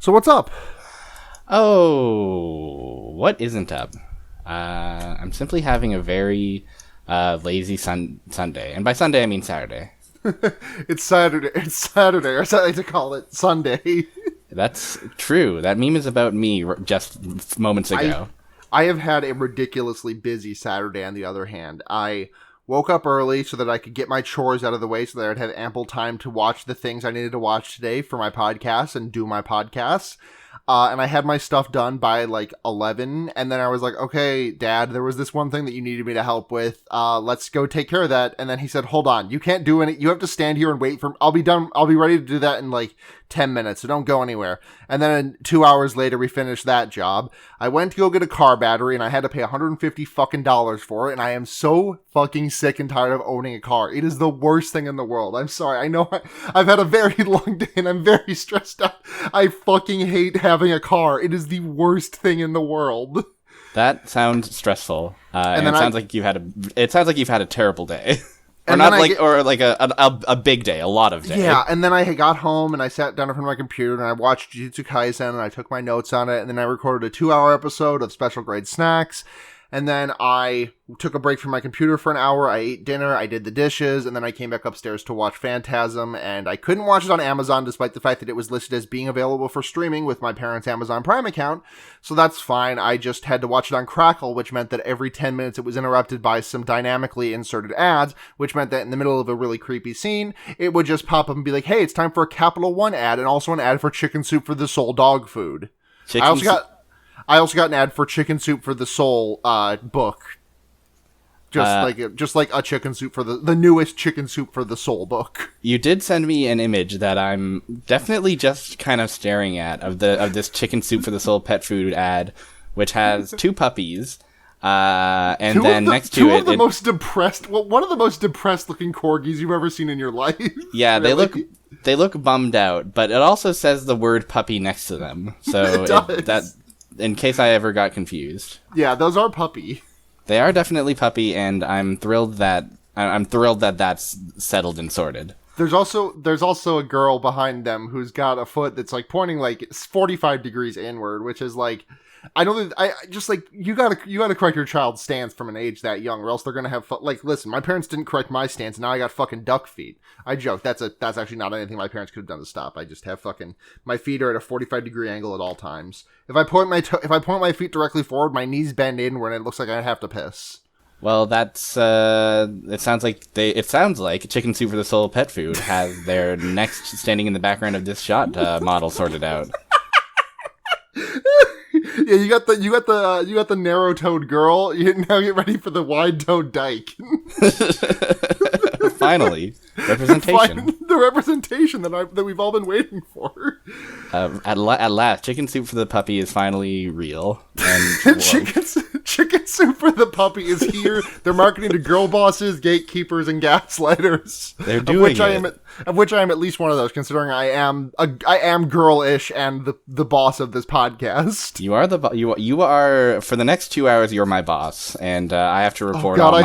So what's up? Oh, what isn't up? I'm simply having a very lazy Sunday. And by Sunday, I mean Saturday. It's Saturday. It's Saturday, or as I like to call it, Sunday. That's true. That meme is about me just moments ago. I have had a ridiculously busy Saturday, on the other hand. I woke up early so that I could get my chores out of the way so that I'd have ample time to watch the things I needed to watch today for my podcast and do my podcasts. And I had my stuff done by like 11, and then I was like, okay, Dad, there was this one thing that you needed me to help with. Let's go take care of that. And then he said, hold on, you can't do any, you have to stand here and wait for, I'll be ready to do that in like 10 minutes, so don't go anywhere. And then 2 hours later, we finished that job. I went to go get a car battery, and I had to pay $150 fucking for it, and I am so fucking sick and tired of owning a car. It is the worst thing in the world. I'm sorry. I know I've had a very long day, and I'm very stressed out. I fucking hate having a car. It is the worst thing in the world. That sounds stressful. And it sounds like you've had a terrible day. Or and not like, or like a big day, a lot of day. Yeah, and then I got home and I sat down in front of my computer and I watched Jujutsu Kaisen and I took my notes on it, and then I recorded a 2-hour episode of Special Grade Snacks, and then I took a break from my computer for an hour, I ate dinner, I did the dishes, and then I came back upstairs to watch Phantasm, and I couldn't watch it on Amazon despite the fact that it was listed as being available for streaming with my parents' Amazon Prime account, so that's fine. I just had to watch it on Crackle, which meant that every 10 minutes it was interrupted by some dynamically inserted ads, which meant that in the middle of a really creepy scene, it would just pop up and be like, hey, it's time for a Capital One ad, and also an ad for Chicken Soup for the Soul dog food. I also got an ad for Chicken Soup for the Soul book. Just like a Chicken Soup for the newest Chicken Soup for the Soul book. You did send me an image that I'm definitely just kind of staring at of this Chicken Soup for the Soul pet food ad, which has 2 puppies. And then next to it, one of the most depressed looking corgis you've ever seen in your life. Yeah, really? they look bummed out, but it also says the word puppy next to them. So that in case I ever got confused. Yeah, those are puppy. They are definitely puppy, and I'm thrilled that that's settled and sorted. There's also a girl behind them who's got a foot that's like pointing like 45 degrees inward, which is like, I don't think, I just like, you gotta correct your child's stance from an age that young, or else they're gonna have like, listen, my parents didn't correct my stance, and now I got fucking duck feet. I joke, that's actually not anything my parents could have done to stop. I just have fucking, my feet are at a 45-degree angle at all times. If I point my feet directly forward, my knees bend inward, and it looks like I have to piss. Well, that's it sounds like Chicken Soup for the Soul pet food has their next standing in the background of this shot model sorted out. Yeah, you got the narrow-toed girl. Now get ready for the wide-toed dyke. Finally, representation. The representation that we've all been waiting for. At last, Chicken Soup for the puppy is finally real. And Chicken Soup for the puppy is here. They're marketing to girl bosses, gatekeepers, and gaslighters. They're doing of which I am at least one of those, considering I am girl-ish and the boss of this podcast. You are you are for the next 2 hours. You're my boss, and I have to report. Oh God,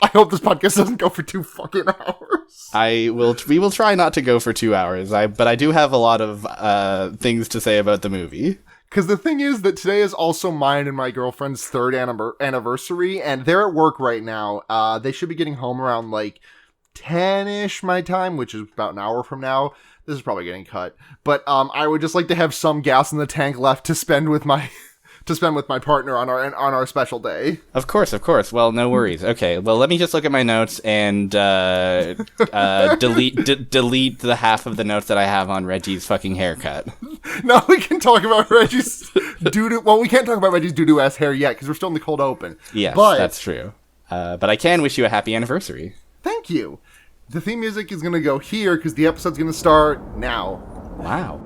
I hope this podcast doesn't go for 2 fucking hours. We will try not to go for 2 hours. But I do have a lot of things to say about the movie. Because the thing is that today is also mine and my girlfriend's 3rd anniversary, and they're at work right now. They should be getting home around like 10-ish my time, which is about an hour from now. This is probably getting cut. But I would just like to have some gas in the tank left to spend with my partner on our special day. Of course. Well, no worries. Okay, well, let me just look at my notes and delete the half of the notes that I have on Reggie's fucking haircut. No, we can talk about Reggie's doo-doo. Well, we can't talk about Reggie's doo-doo ass hair yet because we're still in the cold open. Yes, but that's true. But I can wish you a happy anniversary. Thank you. The theme music is going to go here because the episode's going to start now. Wow.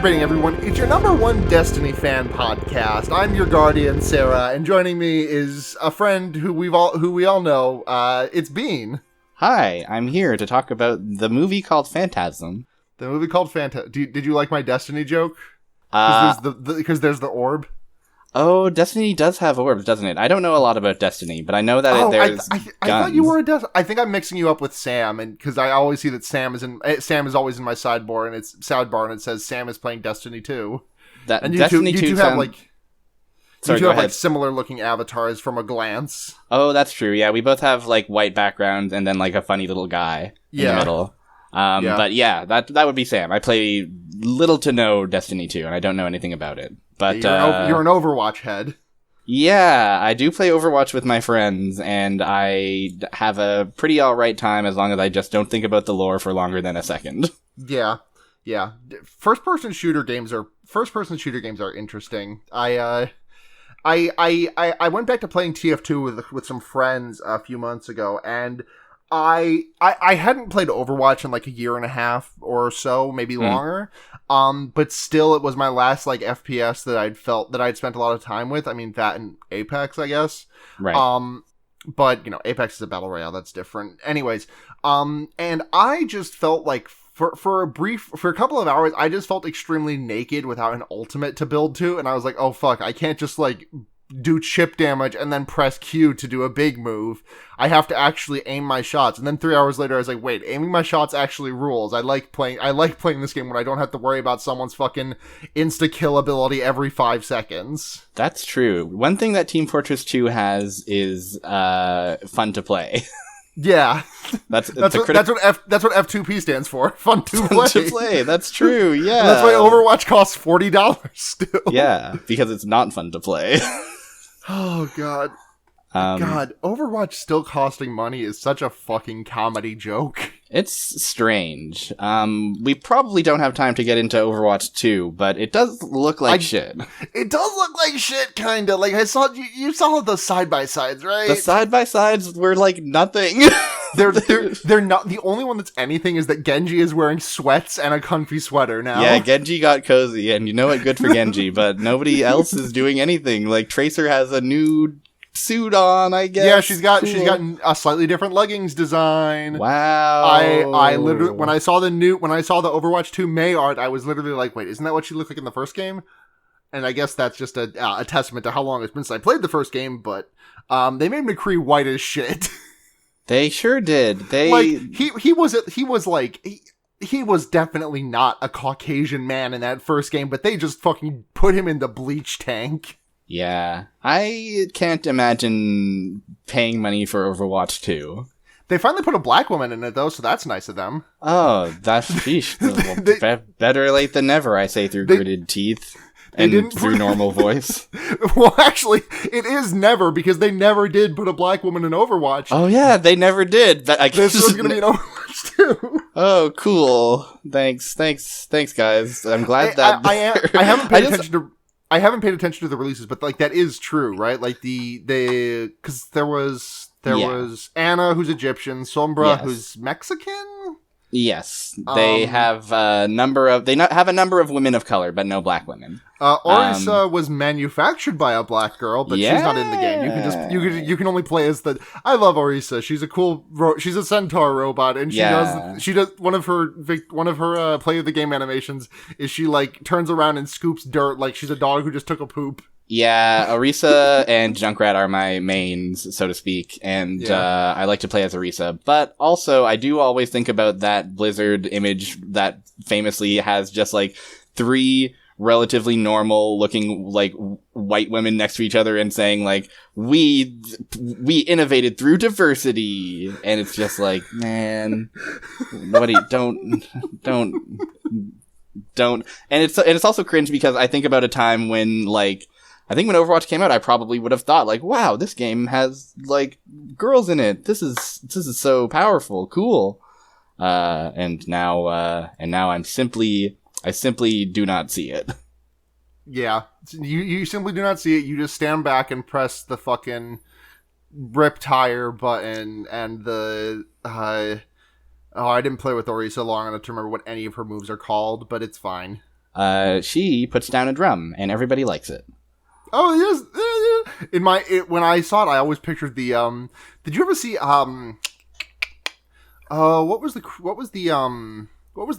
Celebrating everyone, it's your number one Destiny fan podcast. I'm your guardian, Sara, and joining me is a friend who we all know. It's Bean. Hi, I'm here to talk about the movie called Phantasm. The movie called Phantasm. Did you like my Destiny joke? Because there's the orb. Oh, Destiny does have orbs, doesn't it? I don't know a lot about Destiny, but I know that there's I thought you were a Destiny. I think I'm mixing you up with Sam, and because I always see that Sam is always in my sidebar, and it says Sam is playing Destiny 2. And Destiny 2 have Sorry, similar looking avatars from a glance. Oh, that's true. Yeah, we both have like white backgrounds and then like a funny little guy in the middle. But yeah, that would be Sam. I play little to no Destiny 2, and I don't know anything about it. But you're an Overwatch head. Yeah, I do play Overwatch with my friends, and I have a pretty alright time as long as I just don't think about the lore for longer than a second. Yeah. First-person shooter games are interesting. I went back to playing TF2 with some friends a few months ago, and I hadn't played Overwatch in like a year and a half or so, maybe longer. But still, it was my last like FPS that I'd spent a lot of time with. I mean, that and Apex, I guess. Right. But Apex is a battle royale. That's different. Anyways, and I just felt like for a couple of hours, I just felt extremely naked without an ultimate to build to, and I was like, oh fuck, I can't just like do chip damage and then press Q to do a big move. I have to actually aim my shots. And then 3 hours later, I was like, wait, aiming my shots actually rules. I like playing this game when I don't have to worry about someone's fucking insta-kill ability every 5 seconds. That's true. One thing that Team Fortress 2 has is fun to play. Yeah. That's what F2P stands for. Fun to play. Fun to play. That's true. Yeah. And that's why Overwatch costs $40 still. Yeah, because it's not fun to play. Oh god. God, Overwatch still costing money is such a fucking comedy joke. It's strange. We probably don't have time to get into Overwatch 2, but it does look like shit. It does look like shit, kinda. Like, I saw, you saw the side-by-sides, right? The side-by-sides were like nothing. They're not, the only one that's anything is that Genji is wearing sweats and a comfy sweater now. Yeah, Genji got cozy, and you know what, good for Genji, but nobody else is doing anything. Like, Tracer has a new suit on, I guess. Yeah, she's got a slightly different leggings design. Wow. I literally, when I saw the Overwatch 2 Mei art, I was literally like, wait, isn't that what she looked like in the first game? And I guess that's just a testament to how long it's been since I played the first game, but they made McCree white as shit. They sure did. He was definitely not a Caucasian man in that first game, but they just fucking put him in the bleach tank. Yeah, I can't imagine paying money for Overwatch 2. They finally put a black woman in it, though, so that's nice of them. Oh, that's sheesh. Better late than never, I say through gritted teeth and through normal voice. Well, actually, it is never, because they never did put a black woman in Overwatch. Oh, yeah, they never did. But this was going to be in Overwatch 2. Oh, cool. Thanks, guys. I'm glad that... I haven't paid attention to... I haven't paid attention to the releases, but like that is true, right? Like because there was Anna, who's Egyptian, Sombra, who's Mexican. Yes, they have a number of women of color, but no black women. Orisa was manufactured by a black girl, but she's not in the game. You can only play as the. I love Orisa. She's a cool. She's a centaur robot, and she does one of her play of the game animations is she like turns around and scoops dirt like she's a dog who just took a poop. Yeah, Orisa and Junkrat are my mains, so to speak, and I like to play as Orisa. But also, I do always think about that Blizzard image that famously has just like 3 relatively normal looking like white women next to each other and saying like, we innovated through diversity. And it's just like, man, nobody, don't. And it's also cringe because I think about a time when like, I think when Overwatch came out, I probably would have thought like, wow, this game has like girls in it. This is so powerful. Cool. And now I simply do not see it. Yeah. You simply do not see it. You just stand back and press the fucking rip tire button and the, I didn't play with Orisa long enough to remember what any of her moves are called, but it's fine. she puts down a drum, and everybody likes it. Oh yes, when I saw it, I always pictured the Did you ever see what was the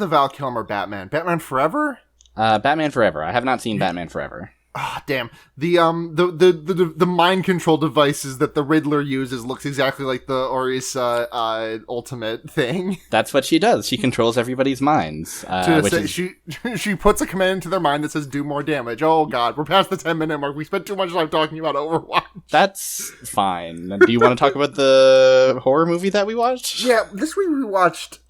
Val Kilmer Batman? Batman Forever? Batman Forever. I have not seen Batman Forever. Ah, damn. The mind control devices that the Riddler uses looks exactly like the Orisa ultimate thing. That's what she does. She controls everybody's minds. She puts a command into their mind that says do more damage. Oh god, we're past the 10-minute mark. We spent too much time talking about Overwatch. That's fine. Do you want to talk about the horror movie that we watched? Yeah, this week we watched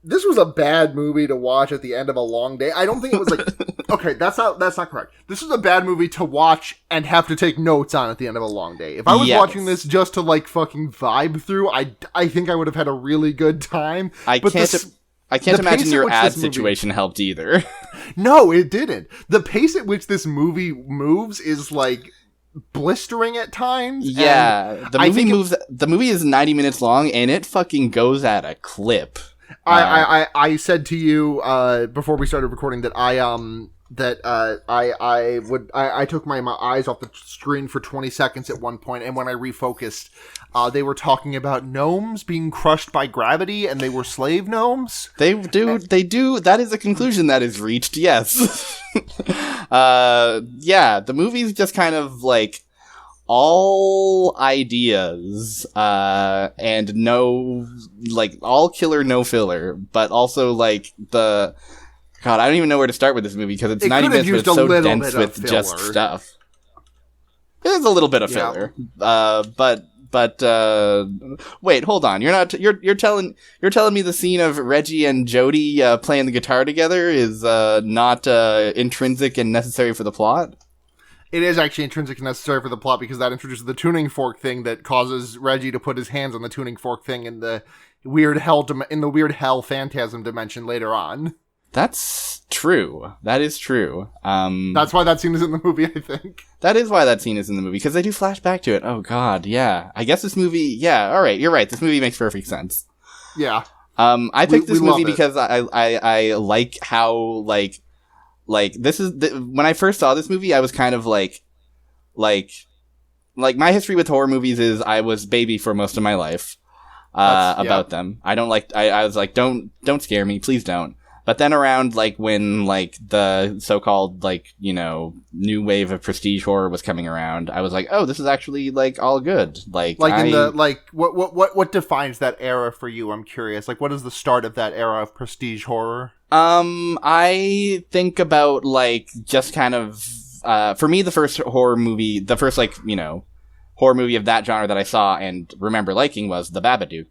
this was a bad movie to watch at the end of a long day. I don't think it was like okay, that's not correct. This is a bad movie to watch and have to take notes on at the end of a long day. If I was watching this just to like fucking vibe through, I think I would have had a really good time. I can't imagine your ad situation helped either. No, it didn't. The pace at which this movie moves is like blistering at times. Yeah, the movie is 90 minutes long and it fucking goes at a clip. I said to you before we started recording that I took my eyes off the screen for 20 seconds at one point, and when I refocused, they were talking about gnomes being crushed by gravity, and they were slave gnomes. They do. That is a conclusion that is reached. Yes. Yeah. The movie's just kind of like all ideas, and no, like all killer, no filler, but also like God, I don't even know where to start with this movie because it's 90 minutes, but it's so dense with just stuff. There's a little bit of filler, but wait, hold on. You're telling me the scene of Reggie and Jody playing the guitar together is not intrinsic and necessary for the plot? It is actually intrinsic and necessary for the plot because that introduces the tuning fork thing that causes Reggie to put his hands on the tuning fork thing in the weird hell Phantasm dimension later on. That's true. That is true. That's why that scene is in the movie, I think. That is why that scene is in the movie, because they do flash back to it. Oh god, yeah. I guess this movie, yeah, alright, you're right. This movie makes perfect sense. Yeah. I picked this movie because I like how, like this is, when I first saw this movie, I was kind of like my history with horror movies is I was baby for most of my life, about them. I was like, don't scare me, please don't. But then around, like, when, like, the so-called, like, you know, new wave of prestige horror was coming around, I was like, oh, this is actually, like, all good. What defines that era for you? I'm curious. Like, what is the start of that era of prestige horror? I think about, like, just kind of, for me, the first horror movie of that genre that I saw and remember liking was The Babadook.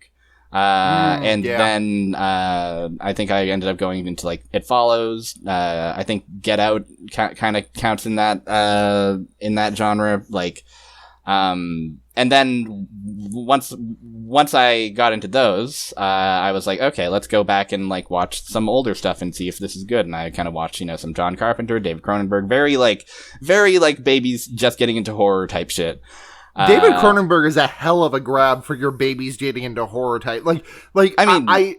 Then I think I ended up going into like It Follows. I think Get Out kind of counts in that genre. Like, and then once I got into those, I was like, okay, let's go back and like watch some older stuff and see if this is good. And I kind of watched, some John Carpenter, David Cronenberg, very like babies just getting into horror type shit. David Cronenberg is a hell of a grab for your babies getting into horror type. Cronenberg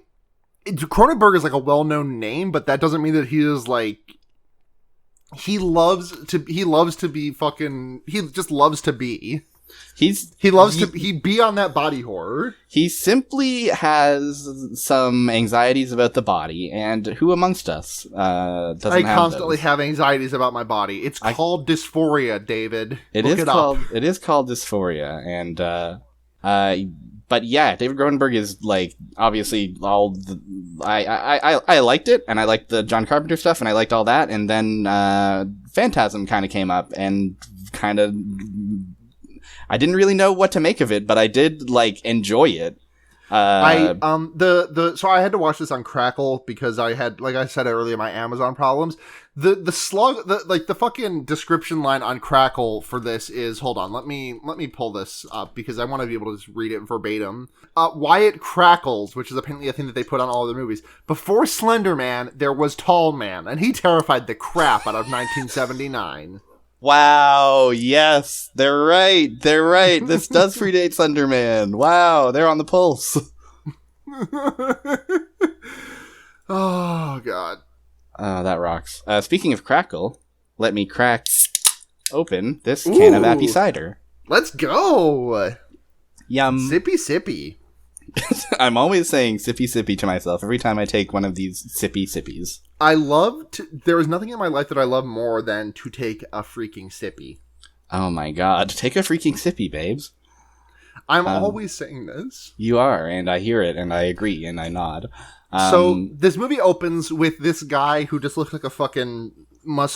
is like a well-known name, but that doesn't mean that he is like he just loves to be. He be on that body horror. He simply has some anxieties about the body, and who amongst us doesn't have constantly those? have anxieties about my body. It's called dysphoria, David. It is called dysphoria, and but yeah, David Cronenberg is like obviously all the, I liked it, and I liked the John Carpenter stuff, and I liked all that, and then Phantasm kind of came up, and kind of I didn't really know what to make of it, but I did like enjoy it. So I had to watch this on Crackle because I had, like I said earlier, my Amazon problems. The fucking description line on Crackle for this is, hold on, let me pull this up because I want to be able to just read it verbatim. Wyatt Crackles, which is apparently a thing that they put on all of their movies. Before Slender Man, there was Tall Man, and he terrified the crap out of 1979. Wow, yes, they're right. This does predate Slender Man. Wow, they're on the pulse. Oh, God. That rocks. Speaking of crackle, let me crack open this can of Appy cider. Let's go! Yum. Sippy sippy. I'm always saying sippy sippy to myself every time I take one of these sippy sippies. There is nothing in my life that I love more than to take a freaking sippy. Oh my god, take a freaking sippy, babes. I'm always saying this. You are, and I hear it, and I agree, and I nod. So, this movie opens with this guy who just looks like a fucking...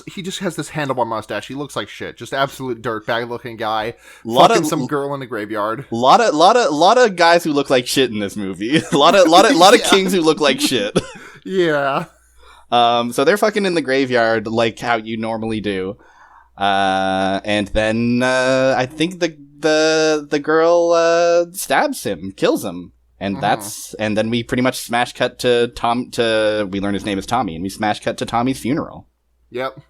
He just has this handlebar mustache. He looks like shit. Just absolute dirtbag looking guy. Fucking some girl in a graveyard. Lot of guys who look like shit in this movie. a lot of kings who look like shit. Yeah. So they're fucking in the graveyard like how you normally do. And then I think the girl stabs him, kills him. And and then we pretty much smash cut to we learn his name is Tommy, and we smash cut to Tommy's funeral. Yep.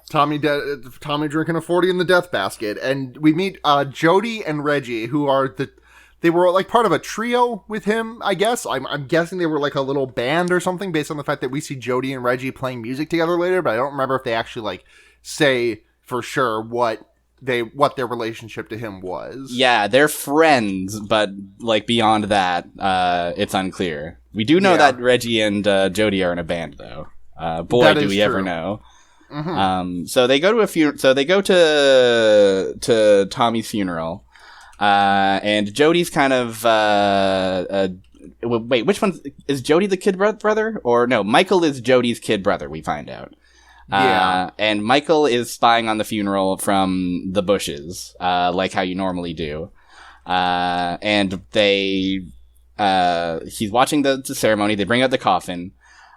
Tommy drinking a 40 in the death basket. And we meet Jody and Reggie, who are they were like part of a trio with him, I guess. I'm guessing they were like a little band or something based on the fact that we see Jody and Reggie playing music together later, but I don't remember if they actually like say for sure what their relationship to him was. Yeah, they're friends, but like beyond that, it's unclear. We do know that Reggie and Jody are in a band, though. Boy, do we ever know. Mm-hmm. So they go to So they go to Tommy's funeral, and Jody's kind of. Wait, which one is Jody the kid brother, or no? Michael is Jody's kid brother. We find out. Yeah. And Michael is spying on the funeral from the bushes, like how you normally do. And he's watching the ceremony. They bring out the coffin.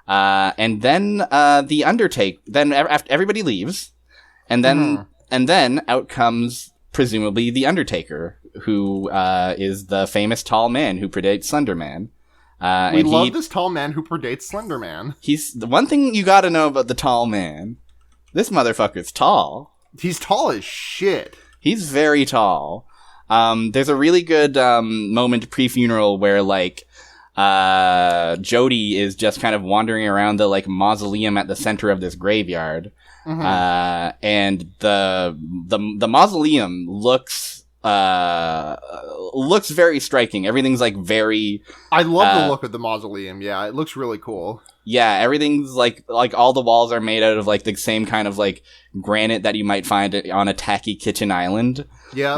And then, after everybody leaves, and then out comes presumably the Undertaker, who, is the famous tall man who predates Slender Man. We love this tall man who predates Slender Man. He's the one thing you gotta know about the tall man. This motherfucker's tall. He's tall as shit. He's very tall. There's a really good moment pre-funeral where like Jody is just kind of wandering around the like mausoleum at the center of this graveyard, and the mausoleum looks very striking. Everything's like very. I love the look of the mausoleum. Yeah, it looks really cool. Yeah, everything's like all the walls are made out of like the same kind of like granite that you might find on a tacky kitchen island. Yeah,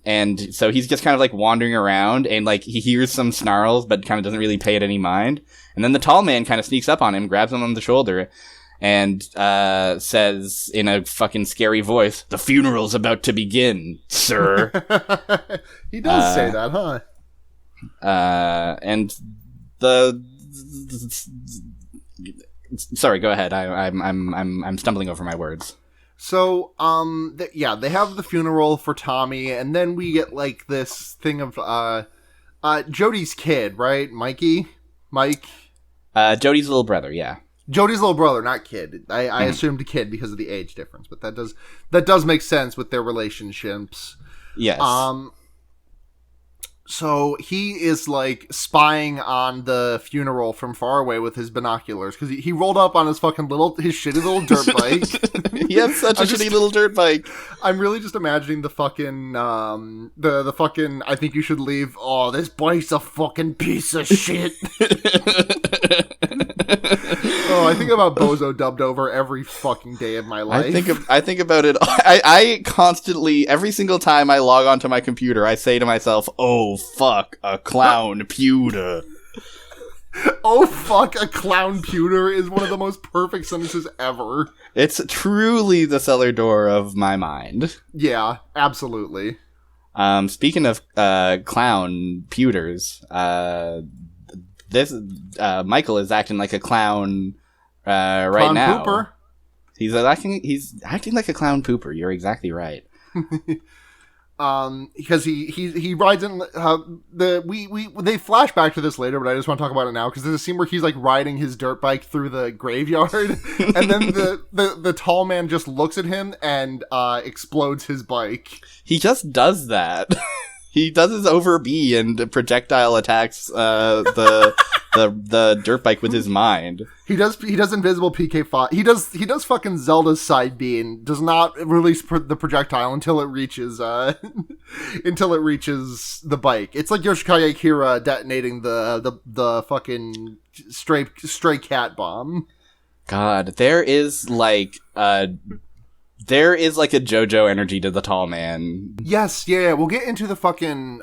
and so he's just kind of like wandering around, and like he hears some snarls, but kind of doesn't really pay it any mind. And then the tall man kind of sneaks up on him, grabs him on the shoulder, and says in a fucking scary voice, "The funeral's about to begin, sir." He does say that, huh? And sorry, go ahead. I'm stumbling over my words. So, they have the funeral for Tommy, and then we get like this thing of Jody's kid, right? Mike. Jody's little brother, yeah. Jody's little brother, not kid. I assumed kid because of the age difference, but that does make sense with their relationships. Yes. So he is like spying on the funeral from far away with his binoculars because he rolled up on his shitty little dirt bike. He has such a shitty little dirt bike. I'm really just imagining the fucking the fucking I think you should leave. Oh, this bike's a fucking piece of shit. Oh, I think about Bozo dubbed over every fucking day of my life. I think about it. I constantly, every single time I log onto my computer, I say to myself, "Oh fuck, a clown pewter." Oh fuck, a clown pewter is one of the most perfect sentences ever. It's truly the cellar door of my mind. Yeah, absolutely. Speaking of clown pewters, this Michael is acting like a clown right clown now. Pooper. He's acting like a clown pooper. You're exactly right. Because he rides in they flash back to this later, but I just want to talk about it now because there's a scene where he's like riding his dirt bike through the graveyard, and then the tall man just looks at him and explodes his bike. He just does that. He does his over B and projectile attacks the the dirt bike with his mind. He does invisible PK5. He does fucking Zelda's side B and does not release the projectile until it reaches the bike. It's like Yoshikage Kira detonating the fucking stray cat bomb. God, there is like a JoJo energy to the tall man. Yes, yeah. We'll get into the fucking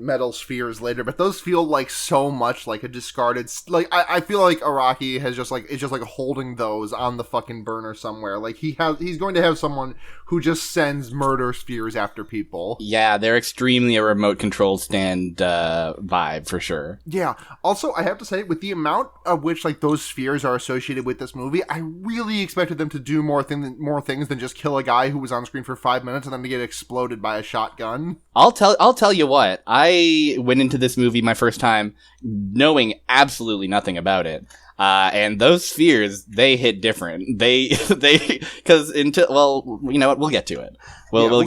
metal spheres later, but those feel like so much like a discarded. Like I feel like Araki is just like holding those on the fucking burner somewhere. Like he's going to have someone who just sends murder spheres after people. Yeah, they're extremely a remote control stand vibe for sure. Yeah. Also, I have to say, with the amount of which like those spheres are associated with this movie, I really expected them to do more things than just kill a guy who was on screen for 5 minutes and then to get exploded by a shotgun. I'll tell you what. I went into this movie my first time knowing absolutely nothing about it. And those spheres, they hit different. Because you know what? We'll get to it. We'll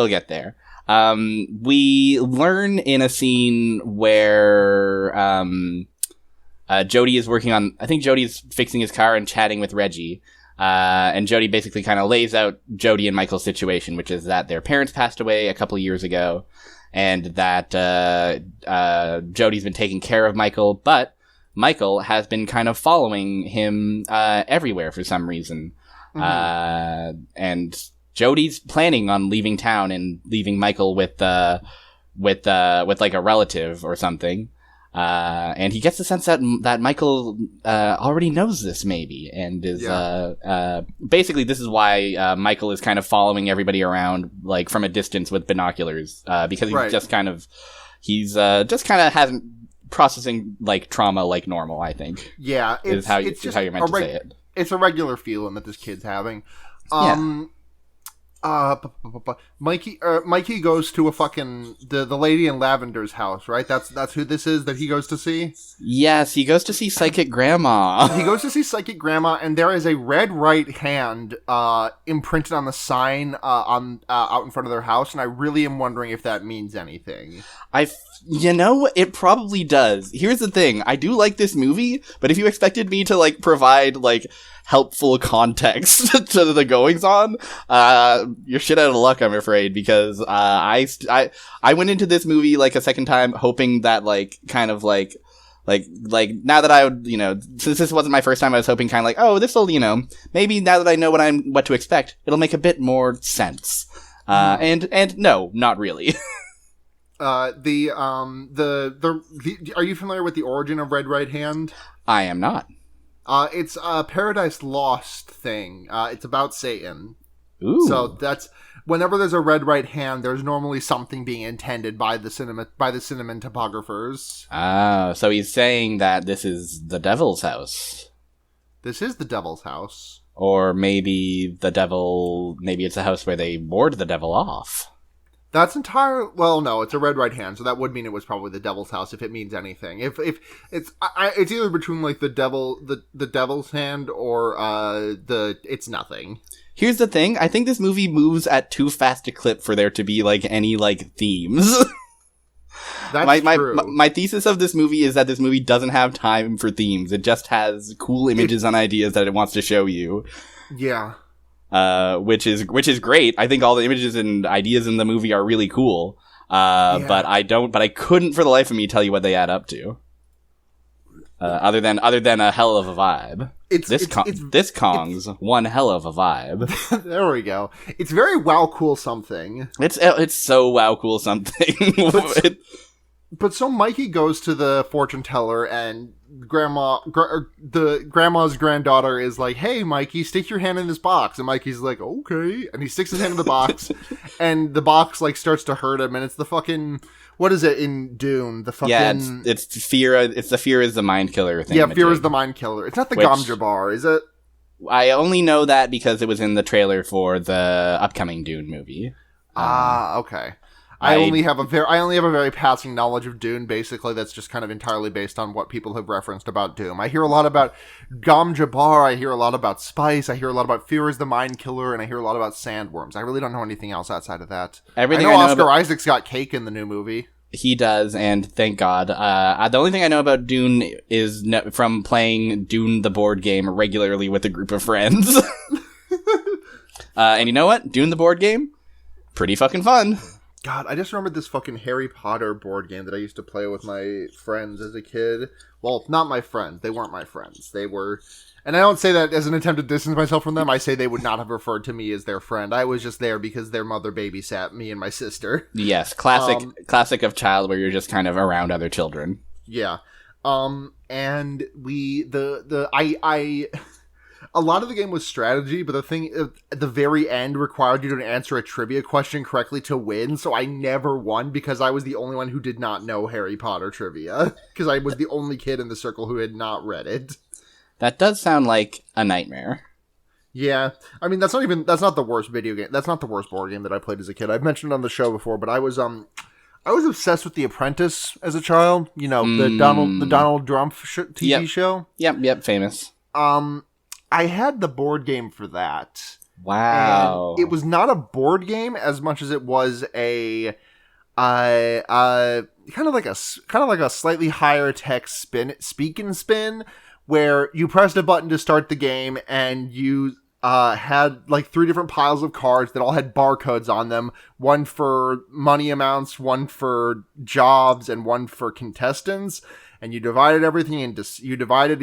get there. We learn in a scene where, Jody is working on, I think Jody's fixing his car and chatting with Reggie. And Jody basically kind of lays out Jody and Michael's situation, which is that their parents passed away a couple of years ago, and that Jody's been taking care of Michael, but Michael has been kind of following him everywhere for some reason. Mm-hmm. And Jody's planning on leaving town and leaving Michael with like a relative or something. And he gets the sense that Michael already knows this, maybe, and is basically this is why Michael is kind of following everybody around like from a distance with binoculars, because he's just kind of hasn't processing like trauma like normal. I think is how you're meant to say it. It's a regular feeling that this kid's having. Mikey goes to a fucking the lady in Lavender's house, right? That's who this is that he goes to see. Yes, he goes to see Psychic Grandma. He goes to see Psychic Grandma, and there is a red right hand imprinted on the sign out in front of their house, and I really am wondering if that means anything. It probably does. Here's the thing: I do like this movie, but if you expected me to like provide like helpful context to the goings on, you're shit out of luck, I'm afraid, because I went into this movie like a second time hoping that like kind of like now that I would, since this wasn't my first time, I was hoping kind of like, oh, this will, maybe now that I know what to expect, it'll make a bit more sense. And no, not really. Are you familiar with the origin of Red Right Hand? I am not. It's a Paradise Lost thing. It's about Satan. Ooh. So that's whenever there's a red right hand, there's normally something being intended by the cinematographers. So he's saying that this is the devil's house. This is the devil's house. Or maybe it's a house where they ward the devil off. That's well, no, it's a red right hand, so that would mean it was probably the devil's house if it means anything. If it's either between like the devil's hand or it's nothing. Here's the thing: I think this movie moves at too fast a clip for there to be like any like themes. That's true. My thesis of this movie is that this movie doesn't have time for themes. It just has cool images and ideas that it wants to show you. Yeah. Which is great. I think all the images and ideas in the movie are really cool. But I couldn't for the life of me tell you what they add up to. Other than a hell of a vibe. This Kong's one hell of a vibe. There we go. It's very wow cool something. It's so wow cool something. But so Mikey goes to the fortune teller, and the grandma's granddaughter is like, "Hey, Mikey, stick your hand in this box." And Mikey's like, "Okay," and he sticks his hand in the box, and the box like starts to hurt him, and it's the fucking, what is it in Dune? The fucking it's fear. It's the fear is the mind killer thing. Yeah, fear is the mind killer. It's not the Gamja bar, is it? I only know that because it was in the trailer for the upcoming Dune movie. Okay. I only have a very passing knowledge of Dune, basically, that's just kind of entirely based on what people have referenced about Doom. I hear a lot about Gom Jabbar, I hear a lot about Spice, I hear a lot about Fear is the Mind Killer, and I hear a lot about sandworms. I really don't know anything else outside of that. I know Oscar Isaac's got cake in the new movie. He does, and thank God. The only thing I know about Dune is from playing Dune the board game regularly with a group of friends. And you know what? Dune the board game, pretty fucking fun. God, I just remembered this fucking Harry Potter board game that I used to play with my friends as a kid. Well, not my friends. They weren't my friends. They were... And I don't say that as an attempt to distance myself from them. I say they would not have referred to me as their friend. I was just there because their mother babysat me and my sister. Yes, classic of child where you're just kind of around other children. Yeah. And a lot of the game was strategy, but the thing at the very end required you to answer a trivia question correctly to win, so I never won because I was the only one who did not know Harry Potter trivia. Because I was the only kid in the circle who had not read it. That does sound like a nightmare. Yeah. I mean, that's not the worst video game. That's not the worst board game that I played as a kid. I've mentioned it on the show before, but I was obsessed with The Apprentice as a child. You know, the Donald Trump TV show. Yep, famous. I had the board game for that. Wow. And it was not a board game as much as it was a kind of like a slightly higher tech speak and spin, where you pressed a button to start the game and you had like 3 different piles of cards that all had barcodes on them. One for money amounts, one for jobs, and one for contestants. And you divided everything into, you divided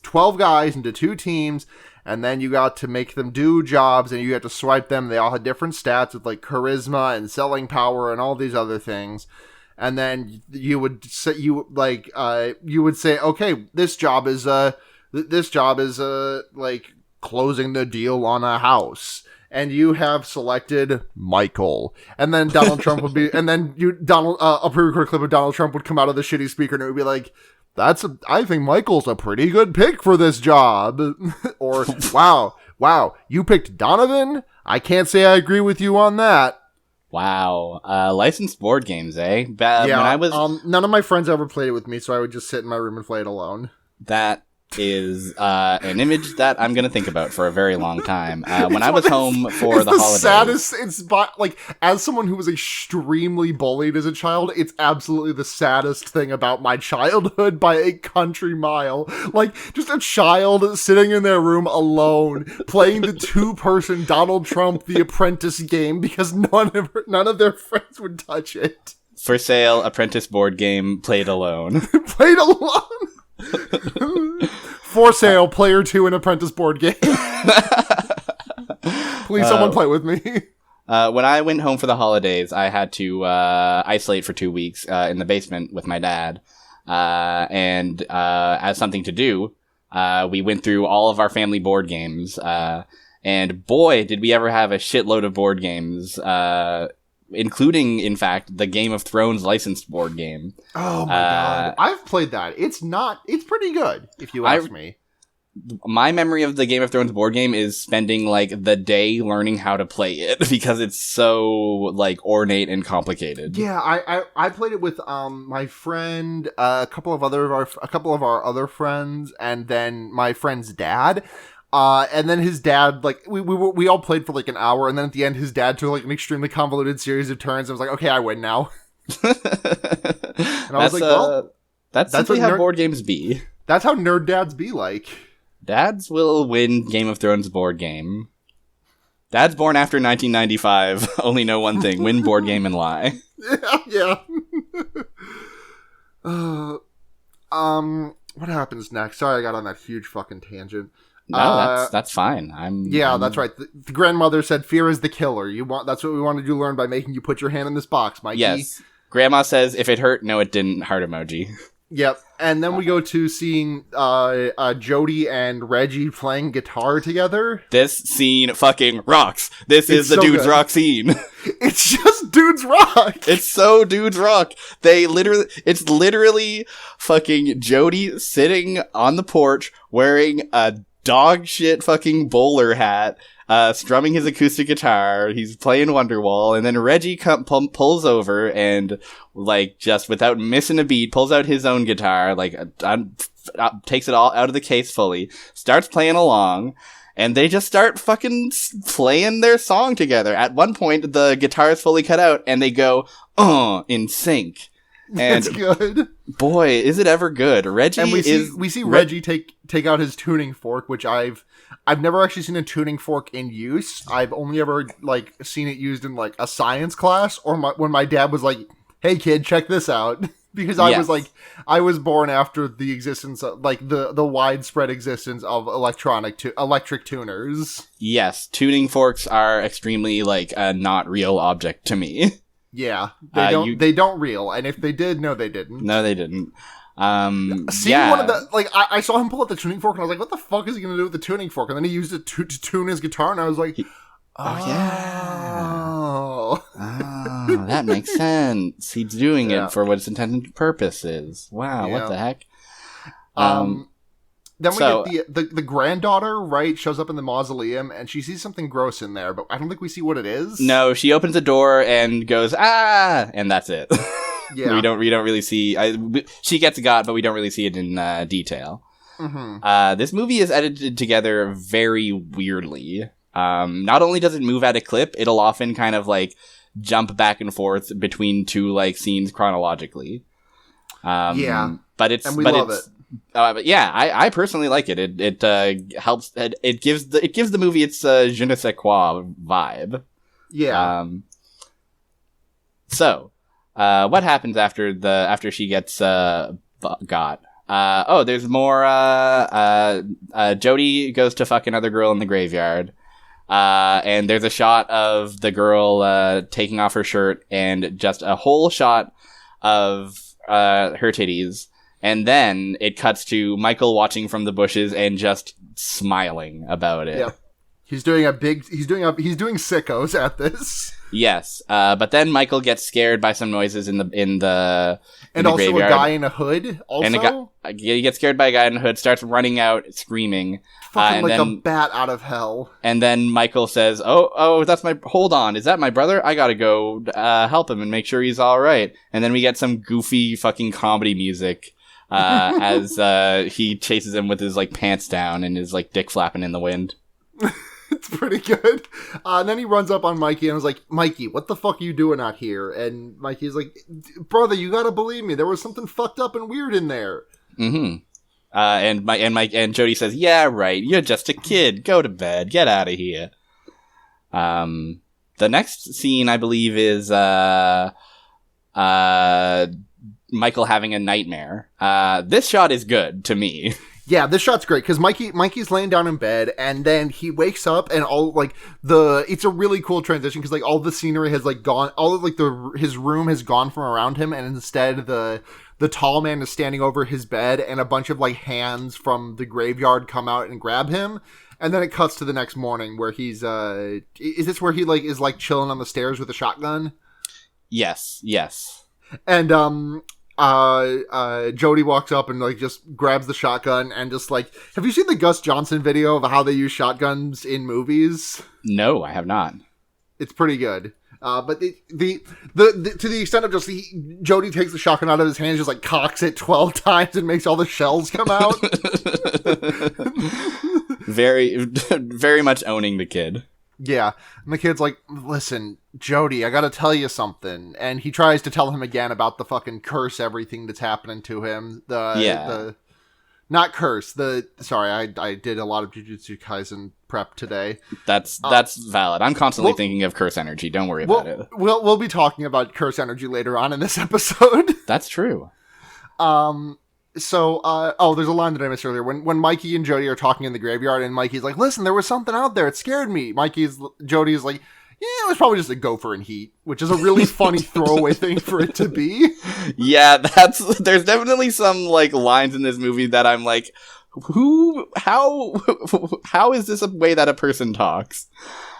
12 guys into 2 teams, and then you got to make them do jobs, and you had to swipe them. They all had different stats with like charisma and selling power and all these other things. And then you would say, okay, this job is like closing the deal on a house. And you have selected Michael. And then Donald Trump would be, and then a pre-recorded clip of Donald Trump would come out of the shitty speaker and it would be like, I think Michael's a pretty good pick for this job. Or, wow, you picked Donovan? I can't say I agree with you on that. Wow. Licensed board games, eh? Yeah, when I was... none of my friends ever played it with me, so I would just sit in my room and play it alone. That is an image that I'm going to think about for a very long time. When I was home for the holidays... Saddest, as someone who was extremely bullied as a child, it's absolutely the saddest thing about my childhood by a country mile. Like, just a child sitting in their room alone, playing the 2-person Donald Trump The Apprentice game because none of their friends would touch it. For sale, Apprentice board game, played alone. Played alone? For sale, player 2 in Apprentice board game. Please, someone play with me. When I went home for the holidays, I had to isolate for 2 weeks in the basement with my dad. And as something to do, we went through all of our family board games. And boy, did we ever have a shitload of board games. Including, in fact, the Game of Thrones licensed board game. Oh my god. I've played that. It's pretty good, if you ask me. My memory of the Game of Thrones board game is spending, like, the day learning how to play it, because it's so, like, ornate and complicated. Yeah, I played it with, my friend, a couple of our other friends, and then my friend's dad. And then his dad, like, we all played for like an hour, and then at the end, his dad took like an extremely convoluted series of turns. I was like, okay, I win now. And I was like, well, that's simply how board games be. That's how nerd dads be like. Dads will win Game of Thrones board game. Dads born after 1995 only know one thing: win board game and lie. Yeah. What happens next? Sorry, I got on that huge fucking tangent. No, that's fine. That's right. The grandmother said, "Fear is the killer." That's what we wanted you to learn by making you put your hand in this box, Mikey. Yes. Grandma says, "If it hurt, no, it didn't." Heart emoji. Yep. And then we go to seeing Jody and Reggie playing guitar together. This scene fucking rocks. This is the so Dudes good. Rock scene. It's just Dudes Rock. It's so Dudes Rock. It's literally fucking Jody sitting on the porch wearing a dog shit fucking bowler hat, strumming his acoustic guitar. He's playing Wonderwall, and then Reggie pulls over and, like, just without missing a beat, pulls out his own guitar, like, takes it all out of the case fully, starts playing along, and they just start fucking playing their song together. At one point, the guitar is fully cut out, and they go, in sync. And it's good. Boy, is it ever good. Reggie and we see Reggie take out his tuning fork, which I've never actually seen a tuning fork in use. I've only ever like seen it used in like a science class, or when my dad was like, "Hey kid, check this out." Because I was born after the existence of like the widespread existence of electric tuners. Yes, tuning forks are extremely like a not real object to me. Yeah, they don't reel, and if they did, no, they didn't. No, they didn't. Seeing one of the like, I saw him pull out the tuning fork, and I was like, "What the fuck is he gonna do with the tuning fork?" And then he used it to tune his guitar, and I was like, "Oh, that makes sense. He's doing it for what its intended purpose is." Wow, what the heck? Then we get the granddaughter, right, shows up in the mausoleum, and she sees something gross in there, but I don't think we see what it is. No, she opens the door and goes, and that's it. Yeah. we don't really see... she gets got, but we don't really see it in detail. Mm-hmm. This movie is edited together very weirdly. Not only does it move at a clip, it'll often kind of, like, jump back and forth between two, like, scenes chronologically. But we love it. But yeah, I personally like it. It helps. It gives the movie its je ne sais quoi vibe. Yeah. So, what happens after she gets got? There's more. Jody goes to fuck another girl in the graveyard. And there's a shot of the girl taking off her shirt, and just a whole shot of her titties. And then it cuts to Michael watching from the bushes and just smiling about it. Yeah. He's doing sickos at this. Yes. But then Michael gets scared by some noises in the graveyard. A guy in a hood also? He gets scared by a guy in a hood, starts running out, screaming. Fucking a bat out of hell. And then Michael says, hold on, is that my brother? I gotta go help him and make sure he's alright. And then we get some goofy fucking comedy music. As he chases him with his like pants down and his like dick flapping in the wind. It's pretty good. And then he runs up on Mikey and was like, "Mikey, what the fuck are you doing out here?" And Mikey's like, "Brother, you gotta believe me. There was something fucked up and weird in there." Mm-hmm. And Jody says, "Yeah, right. You're just a kid. Go to bed. Get out of here." The next scene, I believe, is Michael having a nightmare. This shot is good to me. Yeah, this shot's great because Mikey's laying down in bed, and then he wakes up, and it's a really cool transition because like all the scenery has like gone, all of like his room has gone from around him, and instead the tall man is standing over his bed, and a bunch of like hands from the graveyard come out and grab him, and then it cuts to the next morning where he's is this where he like is like chilling on the stairs with a shotgun? Yes. And Jody walks up and like just grabs the shotgun and just like, have you seen the Gus Johnson video of how they use shotguns in movies? No, I have not. It's pretty good. But the to the extent of just Jody takes the shotgun out of his hands, just like cocks it 12 times and makes all the shells come out. Very, very much owning the kid. Yeah, and the kid's like, "Listen, Jody, I gotta tell you something." And he tries to tell him again about the fucking curse, everything that's happening to him. Not curse. Sorry, I did a lot of Jujutsu Kaisen prep today. That's valid. I'm constantly thinking of curse energy. Don't worry about it. We'll be talking about curse energy later on in this episode. That's true. So, there's a line that I missed earlier. When Mikey and Jody are talking in the graveyard, and Mikey's like, "Listen, there was something out there. It scared me." Jody's like, "Yeah, it was probably just a gopher in heat," which is a really funny throwaway thing for it to be. Yeah, there's definitely some like lines in this movie that I'm like, how is this a way that a person talks?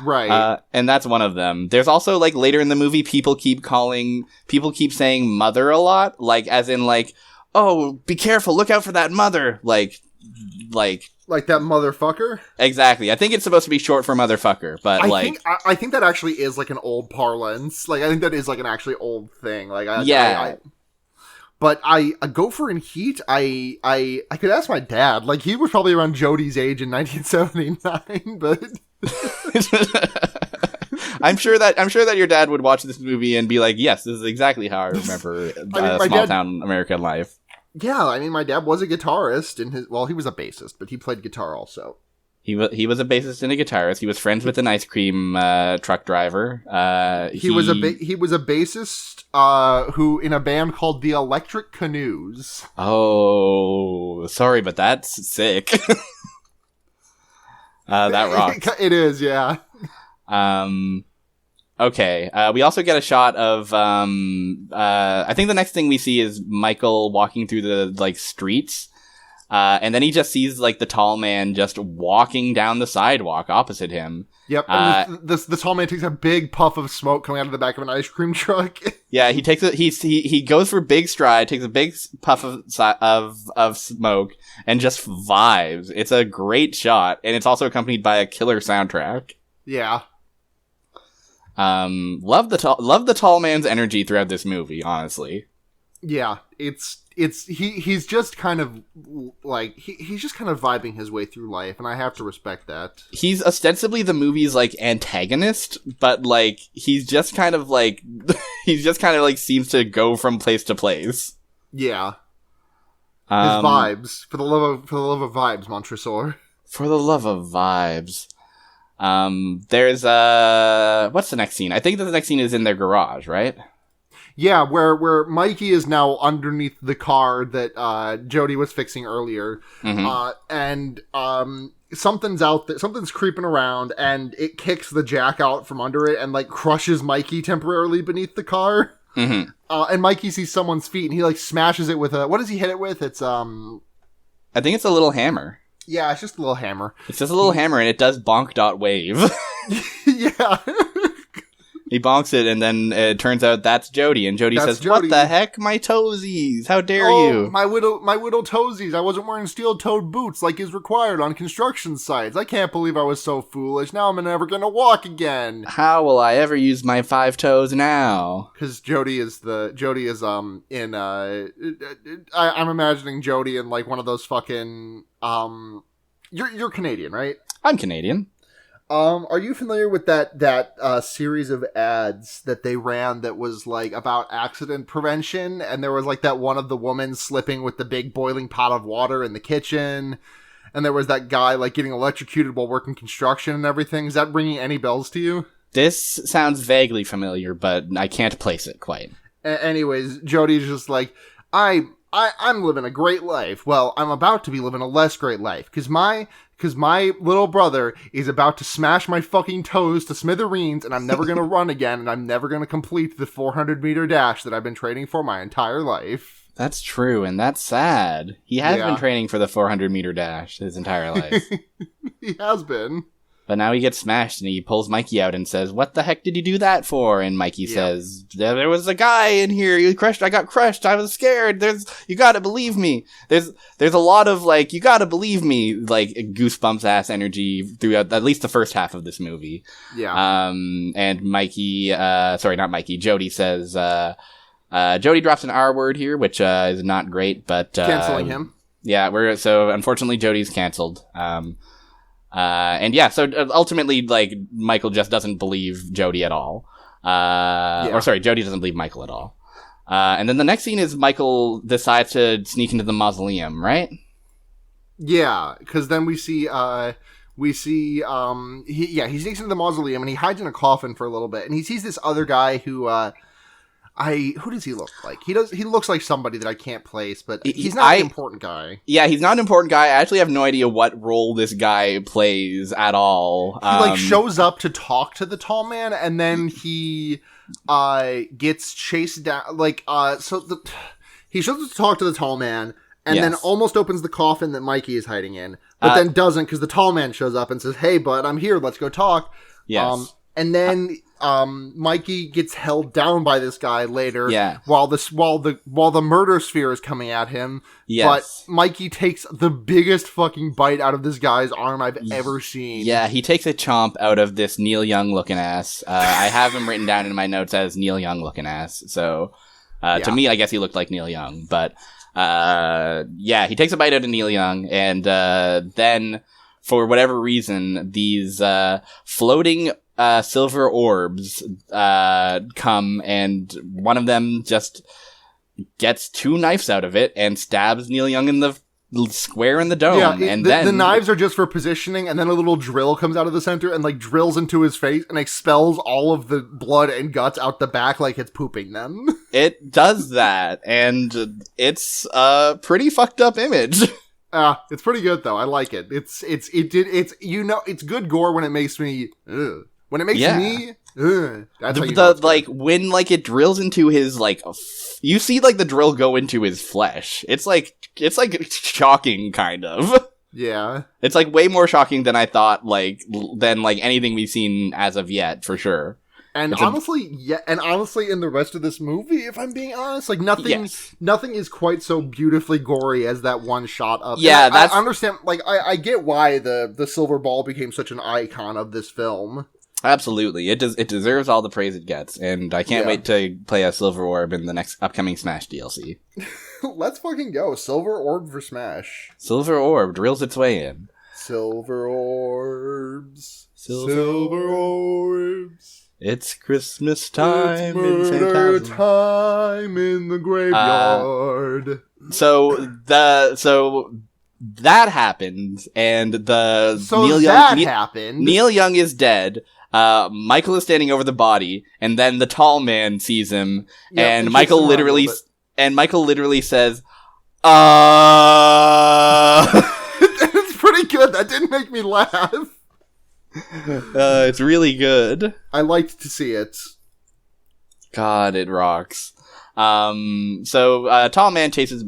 Right. And that's one of them. There's also like later in the movie, people keep saying mother a lot, like as in like, "Oh, be careful, look out for that mother." Like that motherfucker? Exactly. I think it's supposed to be short for motherfucker, but I think that actually is like an old parlance. Like I think that is like an actually old thing. Like But I Gopher and Heat, I could ask my dad. Like, he was probably around Jodie's age in 1979, but I'm sure that your dad would watch this movie and be like, yes, this is exactly how I remember small town American life. Yeah, I mean, my dad was a guitarist in his. Well, he was a bassist, but he played guitar also. He was a bassist and a guitarist. He was friends with an ice cream truck driver. He was a bassist who in a band called the Electric Canoes. Oh, sorry, but that's sick. That rocks. It is, yeah. Okay. We also get a shot of I think the next thing we see is Michael walking through the streets. And then he just sees the tall man just walking down the sidewalk opposite him. Yep. And the tall man takes a big puff of smoke coming out of the back of an ice cream truck. Yeah, he takes he goes for big stride, takes a big puff of smoke, and just vibes. It's a great shot, and it's also accompanied by a killer soundtrack. Yeah. Love the tall man's energy throughout this movie, honestly. Yeah, he's just kind of he's just kind of vibing his way through life, and I have to respect that. He's ostensibly the movie's antagonist, but he's just kind of seems to go from place to place. Yeah. His vibes, for the love of vibes, Montresor. For the love of vibes. There's what's the next scene? I think that the next scene is in their garage, right? Yeah, where Mikey is now underneath the car that Jodie was fixing earlier, and something's creeping around, and it kicks the jack out from under it and crushes Mikey temporarily beneath the car. Mm-hmm. And Mikey sees someone's feet, and he smashes it with a. What does he hit it with? It's I think it's a little hammer. Yeah, it's just a little hammer. It's just a little hammer, and it does bonk.wave. Yeah. He bonks it, and then it turns out that's Jodie, and Jodie says, "What the heck, my toesies? How dare you? My little toesies! I wasn't wearing steel-toed boots like is required on construction sites. I can't believe I was so foolish. Now I'm never gonna walk again. How will I ever use my 5 toes now?" Because Jodie is in I'm imagining Jodie in one of those fucking You're Canadian, right? I'm Canadian. Are you familiar with that series of ads that they ran that was about accident prevention, and there was that one of the women slipping with the big boiling pot of water in the kitchen, and there was that guy getting electrocuted while working construction and everything? Is that ringing any bells to you? This sounds vaguely familiar, but I can't place it quite. Anyways, Jodie's just I'm living a great life. Well, I'm about to be living a less great life because my little brother is about to smash my fucking toes to smithereens, and I'm never going to run again, and I'm never going to complete the 400-meter dash that I've been training for my entire life. That's true, and that's sad. He has been training for the 400-meter dash his entire life. He has been. But now he gets smashed, and he pulls Mikey out and says, "What the heck did you do that for?" And Mikey says, "There was a guy in here. I got crushed. I was scared. You gotta believe me." There's a lot of you gotta believe me, goosebumps ass energy throughout at least the first half of this movie. Yeah. And Mikey, not Mikey, Jodie says, Jodie drops an R word here, which is not great, but canceling him. Yeah, unfortunately Jodie's canceled. So ultimately, Michael just doesn't believe Jodie at all. Jodie doesn't believe Michael at all. And then the next scene is Michael decides to sneak into the mausoleum, right? Yeah, because then he sneaks into the mausoleum and he hides in a coffin for a little bit, and he sees this other guy who, who does he look like? He looks like somebody that I can't place, but he's not an important guy. Yeah, he's not an important guy. I actually have no idea what role this guy plays at all. He shows up to talk to the tall man, and then he gets chased down. He shows up to talk to the tall man, and then almost opens the coffin that Mikey is hiding in, but then doesn't because the tall man shows up and says, "Hey, bud, I'm here. Let's go talk." Yes. And then Mikey gets held down by this guy later. Yeah. While the murder sphere is coming at him. Yes. But Mikey takes the biggest fucking bite out of this guy's arm I've ever seen. Yeah, he takes a chomp out of this Neil Young looking ass. I have him written down in my notes as Neil Young looking ass. So To me, I guess he looked like Neil Young, but he takes a bite out of Neil Young, and then for whatever reason, these floating silver orbs come, and one of them just gets 2 knives out of it and stabs Neil Young in the square in the dome. The knives are just for positioning, and then a little drill comes out of the center and like drills into his face and expels all of the blood and guts out the back like it's pooping them. It does that, and it's a pretty fucked up image. It's pretty good though. I like it. It's good gore when it makes me when it makes me that's when like it drills into his like you see like the drill go into his flesh. It's like shocking kind of. Yeah. It's like way more shocking than I thought than anything we've seen as of yet, for sure. And honestly, in the rest of this movie, if I'm being honest, like nothing is quite so beautifully gory as that one shot of. Yeah, I understand. Like, I get why the silver ball became such an icon of this film. Absolutely, it deserves all the praise it gets, and I can't wait to play a silver orb in the next upcoming Smash DLC. Let's fucking go! Silver orb for Smash. Silver orb drills its way in. Silver orbs. Silver orbs. It's Christmas time in Phantasm. Time in the graveyard. So that happened, and Neil Young is dead. Michael is standing over the body, and then the tall man sees him, and Michael literally says, It's pretty good. That didn't make me laugh. It's really good. I liked to see it. God, it rocks. So tall man chases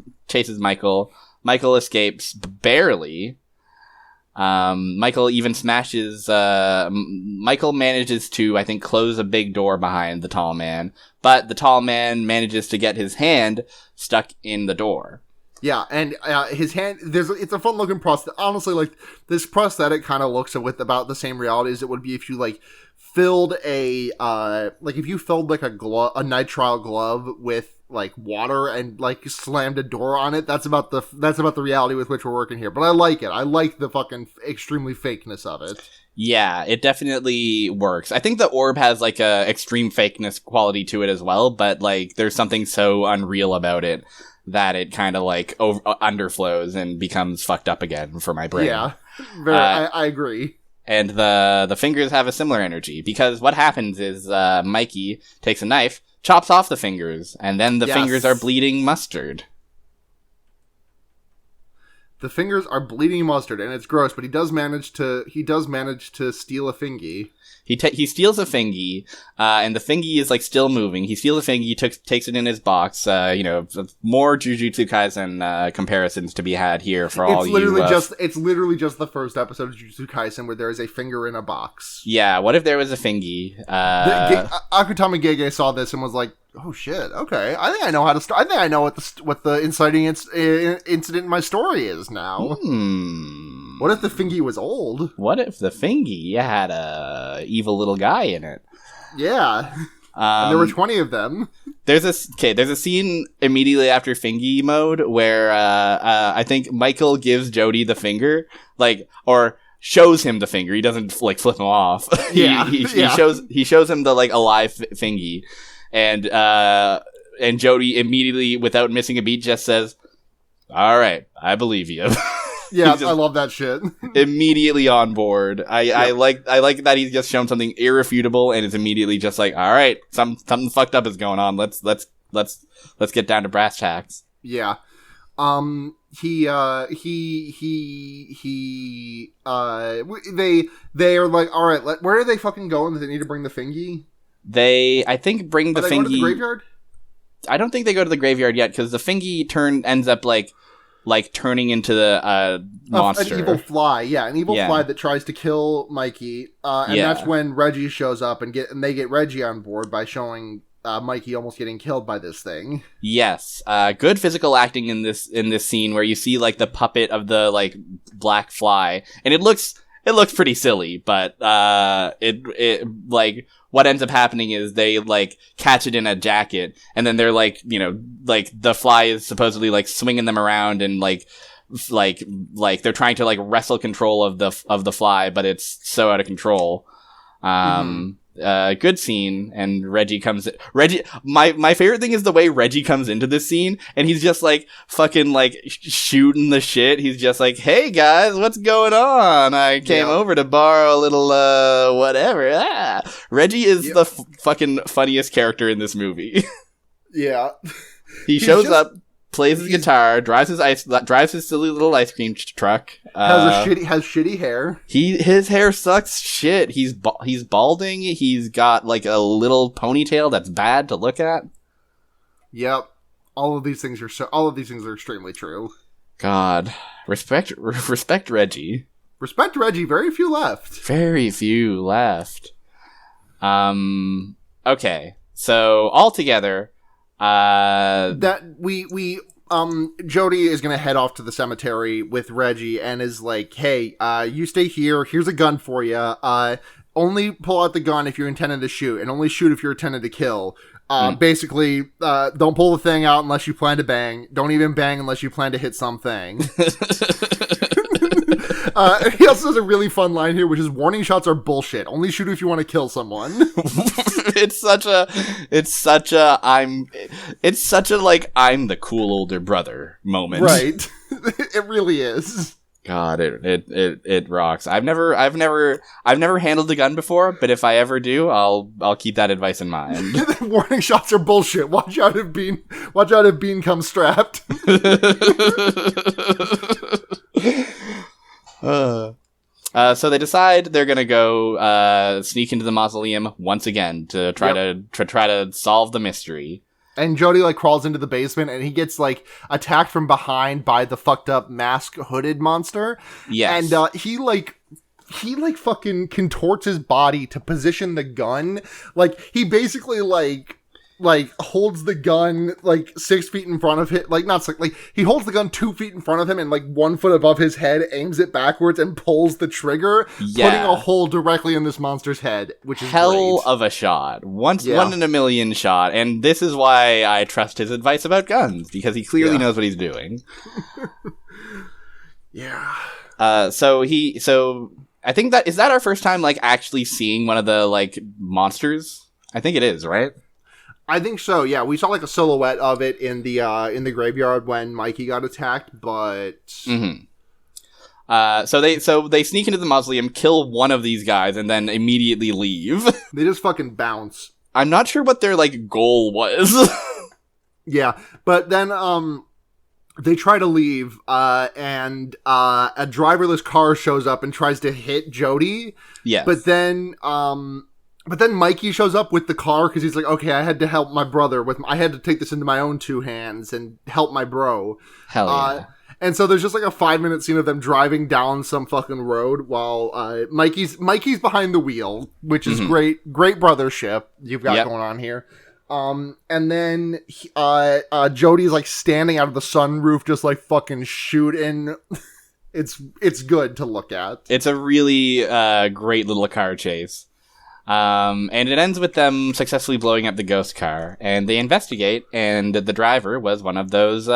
Michael. Michael escapes barely. Michael even smashes. Michael manages to, I think, close a big door behind the tall man, but the tall man manages to get his hand stuck in the door. Yeah, and his hand, it's a fun looking prosthetic. Honestly, like, this prosthetic kind of looks with about the same reality as it would be if you, like, filled a nitrile glove with, like, water and, like, slammed a door on it. That's about the reality with which we're working here. But I like it. I like the fucking extremely fakeness of it. Yeah, it definitely works. I think the orb has, like, a extreme fakeness quality to it as well, but, like, there's something so unreal about it that it kind of like underflows and becomes fucked up again for my brain. Yeah, I agree. And the fingers have a similar energy, because what happens is Mikey takes a knife, chops off the fingers, and then the fingers are bleeding mustard. The fingers are bleeding mustard, and it's gross. But he does manage to steal a fingy. He steals a fingy, and the fingy is like still moving. He steals a fingy, takes it in his box. More Jujutsu Kaisen comparisons to be had here for all you. It's literally just the first episode of Jujutsu Kaisen where there is a finger in a box. Yeah, what if there was a fingy? Akutami Gege saw this and was like, "Oh shit! Okay, I think I know how to start. I think I know what the inciting incident in my story is now." What if the fingy was old? What if the fingy had a evil little guy in it? Yeah. And there were 20 of them. There's a scene immediately after fingy mode where I think Michael gives Jody the finger, or shows him the finger. He doesn't like flip him off. He shows him the like alive fingy, and Jody immediately, without missing a beat, just says, "All right, I believe you." Yeah, I love that shit. Immediately on board. I like that he's just shown something irrefutable and is immediately just like, all right, something fucked up is going on. Let's get down to brass tacks. Yeah. They are like, all right, where are they fucking going? Do they need to bring the fingy? I think bring the fingy. Going to the graveyard? I don't think they go to the graveyard yet, because the fingy ends up like turning into the monster. An evil fly, fly that tries to kill Mikey. That's when Reggie shows up and they get Reggie on board by showing Mikey almost getting killed by this thing. Yes. Good physical acting in this scene where you see like the puppet of the like black fly, and it looks it looks pretty silly, but it like what ends up happening is they like catch it in a jacket, and then they're like, you know, like the fly is supposedly like swinging them around, and like they're trying to like wrestle control of the fly, but it's so out of control. Good scene, and Reggie my favorite thing is the way Reggie comes into this scene, and he's just like fucking like shooting the shit. He's just like, hey guys, what's going on? I came over to borrow a little whatever. Reggie is the fucking funniest character in this movie. Yeah. He shows up, plays his guitar, drives his silly little ice cream truck. Has shitty hair. His hair sucks shit. He's balding. He's got like a little ponytail that's bad to look at. Yep. All of these things are extremely true. God, respect Reggie. Respect Reggie. Very few left. Very few left. Okay. So altogether, Jody is gonna head off to the cemetery with Reggie and is like, hey, you stay here, here's a gun for you, only pull out the gun if you're intending to shoot, and only shoot if you're intending to kill. Basically, don't pull the thing out unless you plan to bang, don't even bang unless you plan to hit something. He also has a really fun line here, which is, warning shots are bullshit. Only shoot if you want to kill someone. It's such a like, I'm the cool older brother moment. Right. It really is. God, it rocks. I've never handled the gun before, but if I ever do, I'll keep that advice in mind. Warning shots are bullshit. Watch out if Bean comes strapped. So they decide they're gonna go sneak into the mausoleum once again to try to solve the mystery. And Jody like crawls into the basement, and he gets like attacked from behind by the fucked up mask hooded monster. Yes. And he fucking contorts his body to position the gun. Like, he basically like holds the gun like 6 feet in front of him, he holds the gun 2 feet in front of him and like 1 foot above his head, aims it backwards and pulls the trigger, putting a hole directly in this monster's head, which is hell great. Of a shot. One in a million shot, and this is why I trust his advice about guns, because he clearly knows what he's doing. Yeah. So I think is that our first time like actually seeing one of the like monsters? I think it is, right? I think so. Yeah, we saw like a silhouette of it in the graveyard when Mikey got attacked, but so they sneak into the mausoleum, kill one of these guys, and then immediately leave. They just fucking bounce. I'm not sure what their like goal was. Yeah, but then they try to leave, and a driverless car shows up and tries to hit Jody. Yes, but then Mikey shows up with the car because he's like, okay, I had to help my brother I had to take this into my own 2 hands and help my bro. Hell yeah. And so there's just like a 5-minute scene of them driving down some fucking road while Mikey's behind the wheel, which is great brothership you've got going on here. And then Jody's like standing out of the sunroof, just like fucking shooting. It's good to look at. It's a really great little car chase. And it ends with them successfully blowing up the ghost car, and they investigate, and the driver was one of those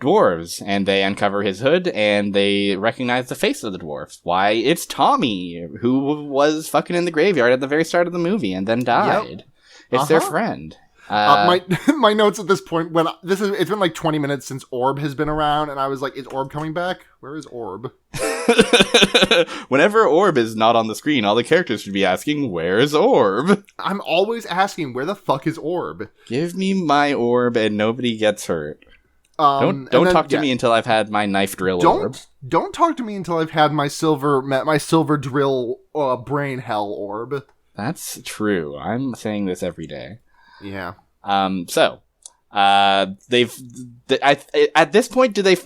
dwarves, and they uncover his hood, and they recognize the face of the dwarf. Why, it's Tommy, who was fucking in the graveyard at the very start of the movie and then died. Yep. It's their friend. My notes at this point, it's been like 20 minutes since Orb has been around, and I was like, is Orb coming back? Where is Orb? Whenever Orb is not on the screen, all the characters should be asking, where's Orb? I'm always asking, where the fuck is Orb? Give me my Orb and nobody gets hurt. Don't talk to me until I've had my knife drill orb. Don't talk to me until I've had my silver drill brain hell orb. That's true. I'm saying this every day. Yeah. At this point, I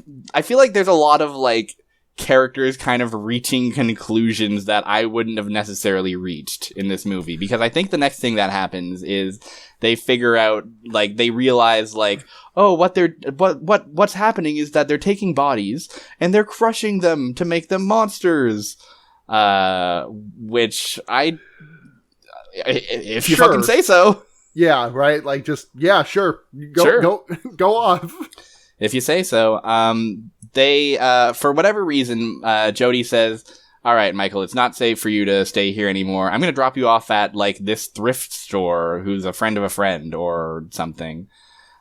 feel like there's a lot of like characters kind of reaching conclusions that I wouldn't have necessarily reached in this movie, because I think the next thing that happens is they figure out, like, they realize, like, oh, what's happening is that they're taking bodies and they're crushing them to make them monsters. which if you Sure. fucking say so. Yeah, right. Like, just sure. Sure. Go off. If you say so. They for whatever reason, Jody says, "All right, Michael, it's not safe for you to stay here anymore. I'm going to drop you off at like this thrift store who's a friend of a friend or something."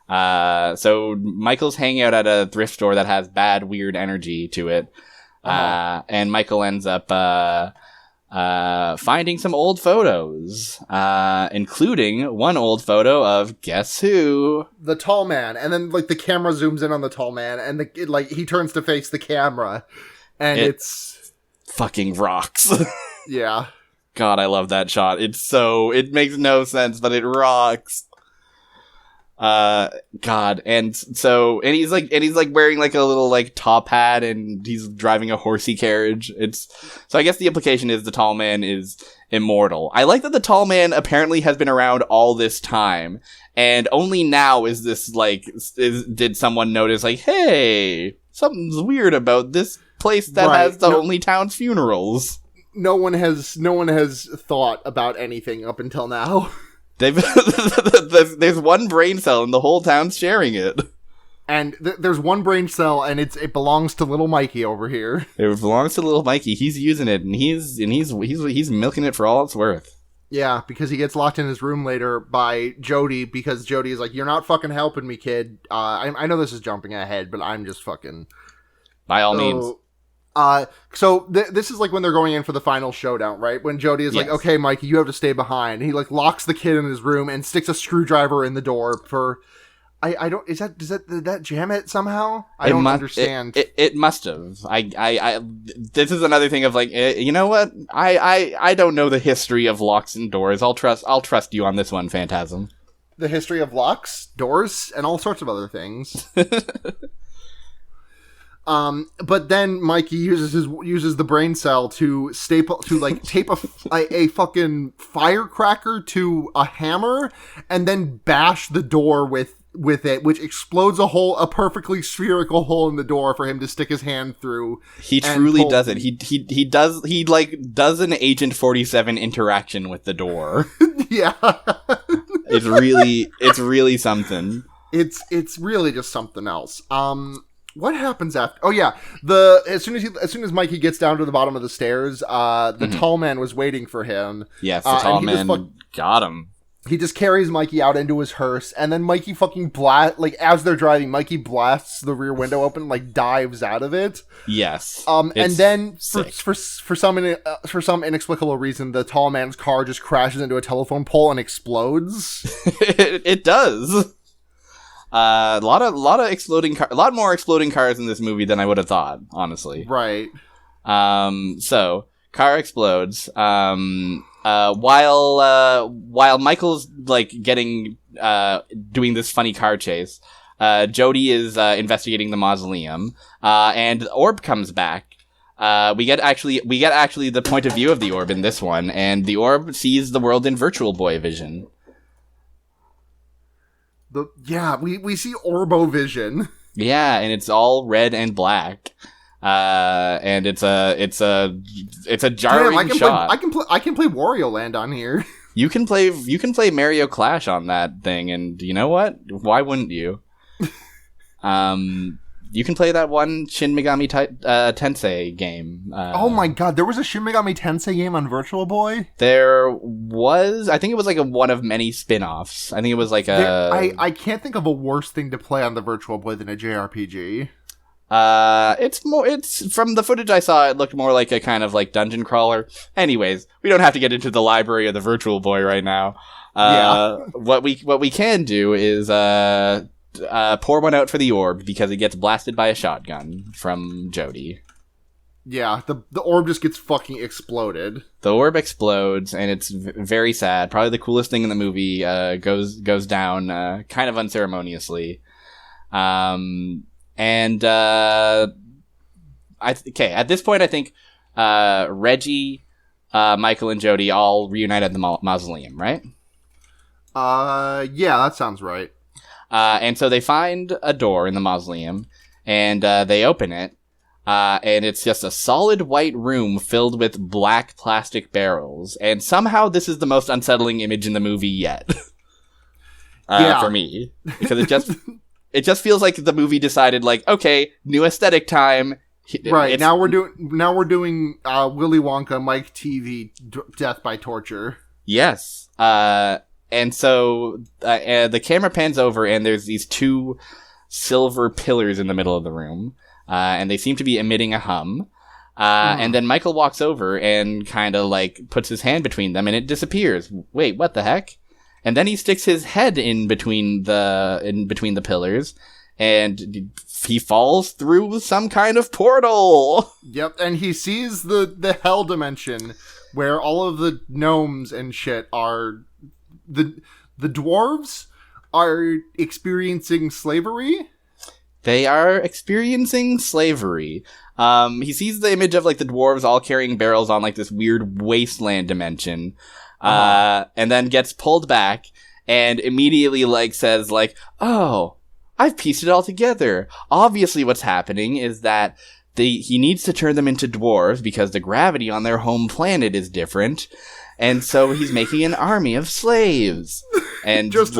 So Michael's hanging out at a thrift store that has bad, weird energy to it. And Michael ends up finding some old photos, including one old photo of guess who? The tall man. And then like the camera zooms in on the tall man, and he turns to face the camera, and it's fucking rocks. Yeah. God, I love that shot. It makes no sense, but it rocks. God, and he's like wearing like a little like top hat, and he's driving a horsey carriage. So I guess the implication is the tall man is immortal. I like that the tall man apparently has been around all this time, and only now is this like did someone notice like, hey, something's weird about this place that has the only town's funerals. No one has thought about anything up until now. There's one brain cell and the whole town's sharing it. And there's one brain cell, and it belongs to little Mikey over here. It belongs to little Mikey. He's using it, and he's milking it for all it's worth. Yeah, because he gets locked in his room later by Jody, because Jody is like, "You're not fucking helping me, kid." I know this is jumping ahead, but I'm just fucking... By all means. So this is like when they're going in for the final showdown, right? When Jody is like, "Okay, Mikey, you have to stay behind." And he like locks the kid in his room and sticks a screwdriver in the door for... I don't... Did that jam it somehow? I don't understand. It must have. This is another thing of like, you know what? I don't know the history of locks and doors. I'll trust you on this one, Phantasm. The history of locks, doors, and all sorts of other things. But then Mikey uses the brain cell to tape a fucking firecracker to a hammer, and then bash the door with it, which explodes a perfectly spherical hole in the door for him to stick his hand through. He truly does it. He does an Agent 47 interaction with the door. Yeah. It's really something. It's really just something else. What happens after? Oh yeah, as soon as Mikey gets down to the bottom of the stairs, the tall man was waiting for him. Yes, the tall man got him. He just carries Mikey out into his hearse, and then Mikey fucking as they're driving, Mikey blasts the rear window open, like dives out of it. Yes. And then for some inexplicable reason, the tall man's car just crashes into a telephone pole and explodes. It does. A lot more exploding cars in this movie than I would have thought, honestly. Right. So car explodes. While Michael's like doing this funny car chase, Jody is investigating the mausoleum, and the orb comes back. We get actually the point of view of the orb in this one, and the orb sees the world in Virtual Boy vision. We see Orbo-Vision. Yeah, and it's all red and black. And it's a jarring shot. I can play Wario Land on here. You can play Mario Clash on that thing, and you know what? Why wouldn't you? You can play that one Shin Megami Tensei game. Oh my god, there was a Shin Megami Tensei game on Virtual Boy? There was. I think it was like one of many spin-offs. I think it was like I can't think of a worse thing to play on the Virtual Boy than a JRPG. It's from the footage I saw, it looked more like a kind of like dungeon crawler. Anyways, we don't have to get into the library of the Virtual Boy right now. What we can do is pour one out for the orb, because it gets blasted by a shotgun from Jody. Yeah, the orb just gets fucking exploded. The orb explodes, and it's very sad. Probably the coolest thing in the movie goes down kind of unceremoniously. At this point, I think Reggie, Michael, and Jody all reunite at the mausoleum, right? Yeah, that sounds right. And so they find a door in the mausoleum, and they open it, And it's just a solid white room filled with black plastic barrels. And somehow this is the most unsettling image in the movie yet. For me. Because it just feels like the movie decided, like, okay, new aesthetic time. Right, now we're doing Willy Wonka, Mike TV, Death by Torture. Yes. And so the camera pans over, and there's these two silver pillars in the middle of the room. And they seem to be emitting a hum. And then Michael walks over and kind of, like, puts his hand between them, and it disappears. Wait, what the heck? And then he sticks his head in between the pillars, and he falls through some kind of portal. Yep, and he sees the hell dimension where all of the gnomes and shit are the dwarves are experiencing slavery. They are experiencing slavery. He sees the image of, like, the dwarves all carrying barrels on, like, this weird wasteland dimension. And then gets pulled back and immediately, like, says, like, oh, I've pieced it all together. Obviously what's happening is that he needs to turn them into dwarves because the gravity on their home planet is different. And so he's making an army of slaves. And just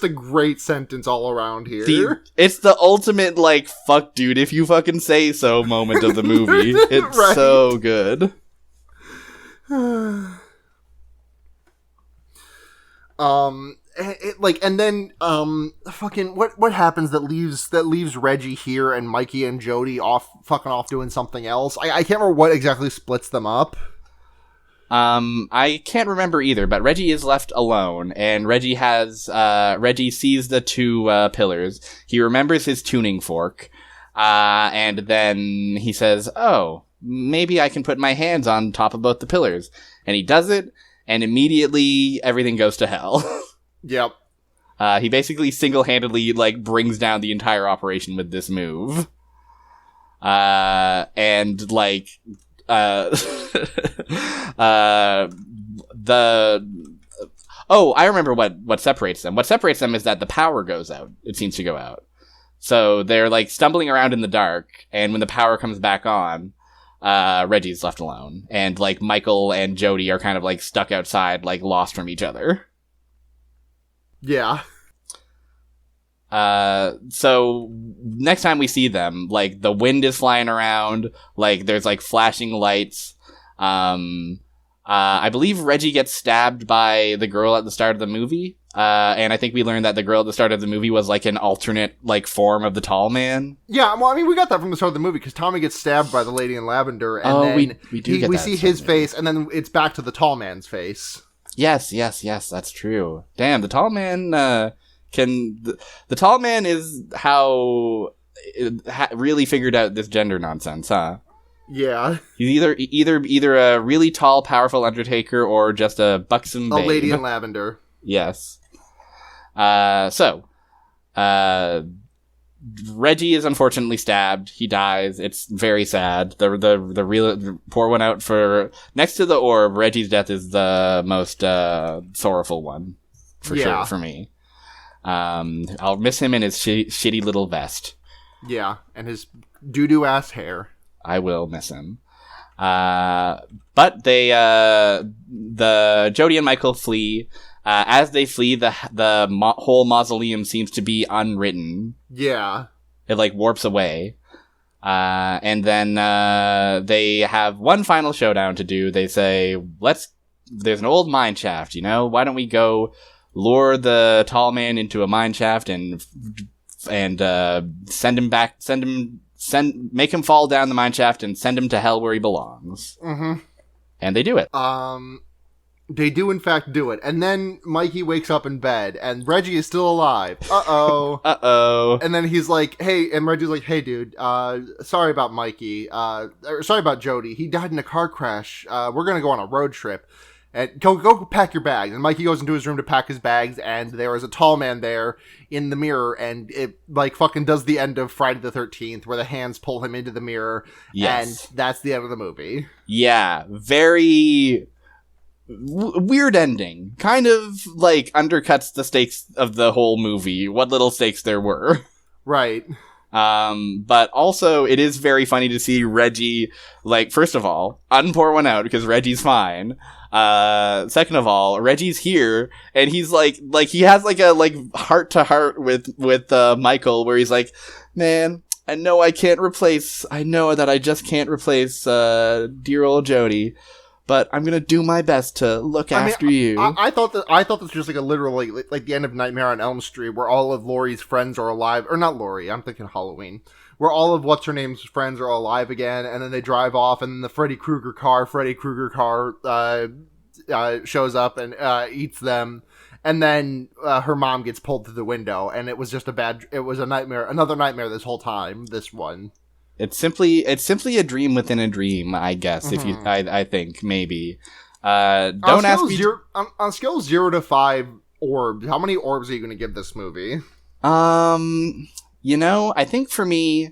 a great sentence all around here. It's the ultimate, like, fuck dude, if you fucking say so moment of the movie. It's right. So good. And then fucking what happens that leaves Reggie here and Mikey and Jody off doing something else. I can't remember what exactly splits them up. I can't remember either, but Reggie is left alone, and Reggie sees the two pillars. He remembers his tuning fork, and then he says, oh, maybe I can put my hands on top of both the pillars. And he does it, and immediately everything goes to hell. Yep. He basically single-handedly, like, brings down the entire operation with this move. And, like, I remember what separates them. What separates them is that the power goes out. It seems to go out. So they're, like, stumbling around in the dark, and when the power comes back on, Reggie's left alone. And, like, Michael and Jody are kind of, like, stuck outside, like, lost from each other. Yeah. So next time we see them, like, the wind is flying around, like, there's, like, flashing lights. I believe Reggie gets stabbed by the girl at the start of the movie. And I think we learned that the girl at the start of the movie was, like, an alternate, like, form of the tall man. Yeah, well, I mean, we got that from the start of the movie, because Tommy gets stabbed by the lady in lavender, and then we see his face, and then it's back to the tall man's face. Yes, that's true. Damn, the tall man, the tall man is how really figured out this gender nonsense, huh? Yeah. He's either a really tall, powerful Undertaker or just a buxom babe. A lady in lavender. Yes. Reggie is unfortunately stabbed. He dies. It's very sad. The real pour one out for next to the orb. Reggie's death is the most sorrowful one for sure for me. I'll miss him in his shitty little vest. Yeah, and his doo-doo ass hair. I will miss him. But they, the Jody and Michael flee. As they flee, the whole mausoleum seems to be unwritten. Yeah. It, like, warps away. And then they have one final showdown to do. They say, there's an old mine shaft, you know? Why don't we go lure the tall man into a mine shaft and send him back, make him fall down the mine shaft and send him to hell where he belongs. Mm-hmm. And they do it. They do, in fact, do it. And then Mikey wakes up in bed, and Reggie is still alive. Uh-oh. Uh-oh. And then he's like, hey, and Reggie's like, hey, dude, sorry about Mikey. Sorry about Jody. He died in a car crash. We're gonna go on a road trip. And go pack your bags. And Mikey goes into his room to pack his bags, and there is a tall man there in the mirror, and it, like, fucking does the end of Friday the 13th, where the hands pull him into the mirror, and that's the end of the movie. Yeah, very weird ending. Kind of, like, undercuts the stakes of the whole movie, what little stakes there were. Right. But also, it is very funny to see Reggie, like, first of all, unpour one out because Reggie's fine. Second of all, Reggie's here, and he's like he has like a heart to heart with Michael, where he's like, man, I know that I just can't replace dear old Jody, but I'm gonna do my best to look after you. I thought this was just like a literally like the end of Nightmare on Elm Street, where all of Laurie's friends are alive, or not Laurie. I'm thinking Halloween, where all of what's her name's friends are alive again, and then they drive off, and then the Freddy Krueger car shows up and eats them, and then her mom gets pulled through the window, and it was a nightmare, another nightmare this whole time. This one. It's simply a dream within a dream, I guess. If you, I think maybe. Don't ask me. On a scale of 0 to 5 orbs, how many orbs are you going to give this movie? I think for me,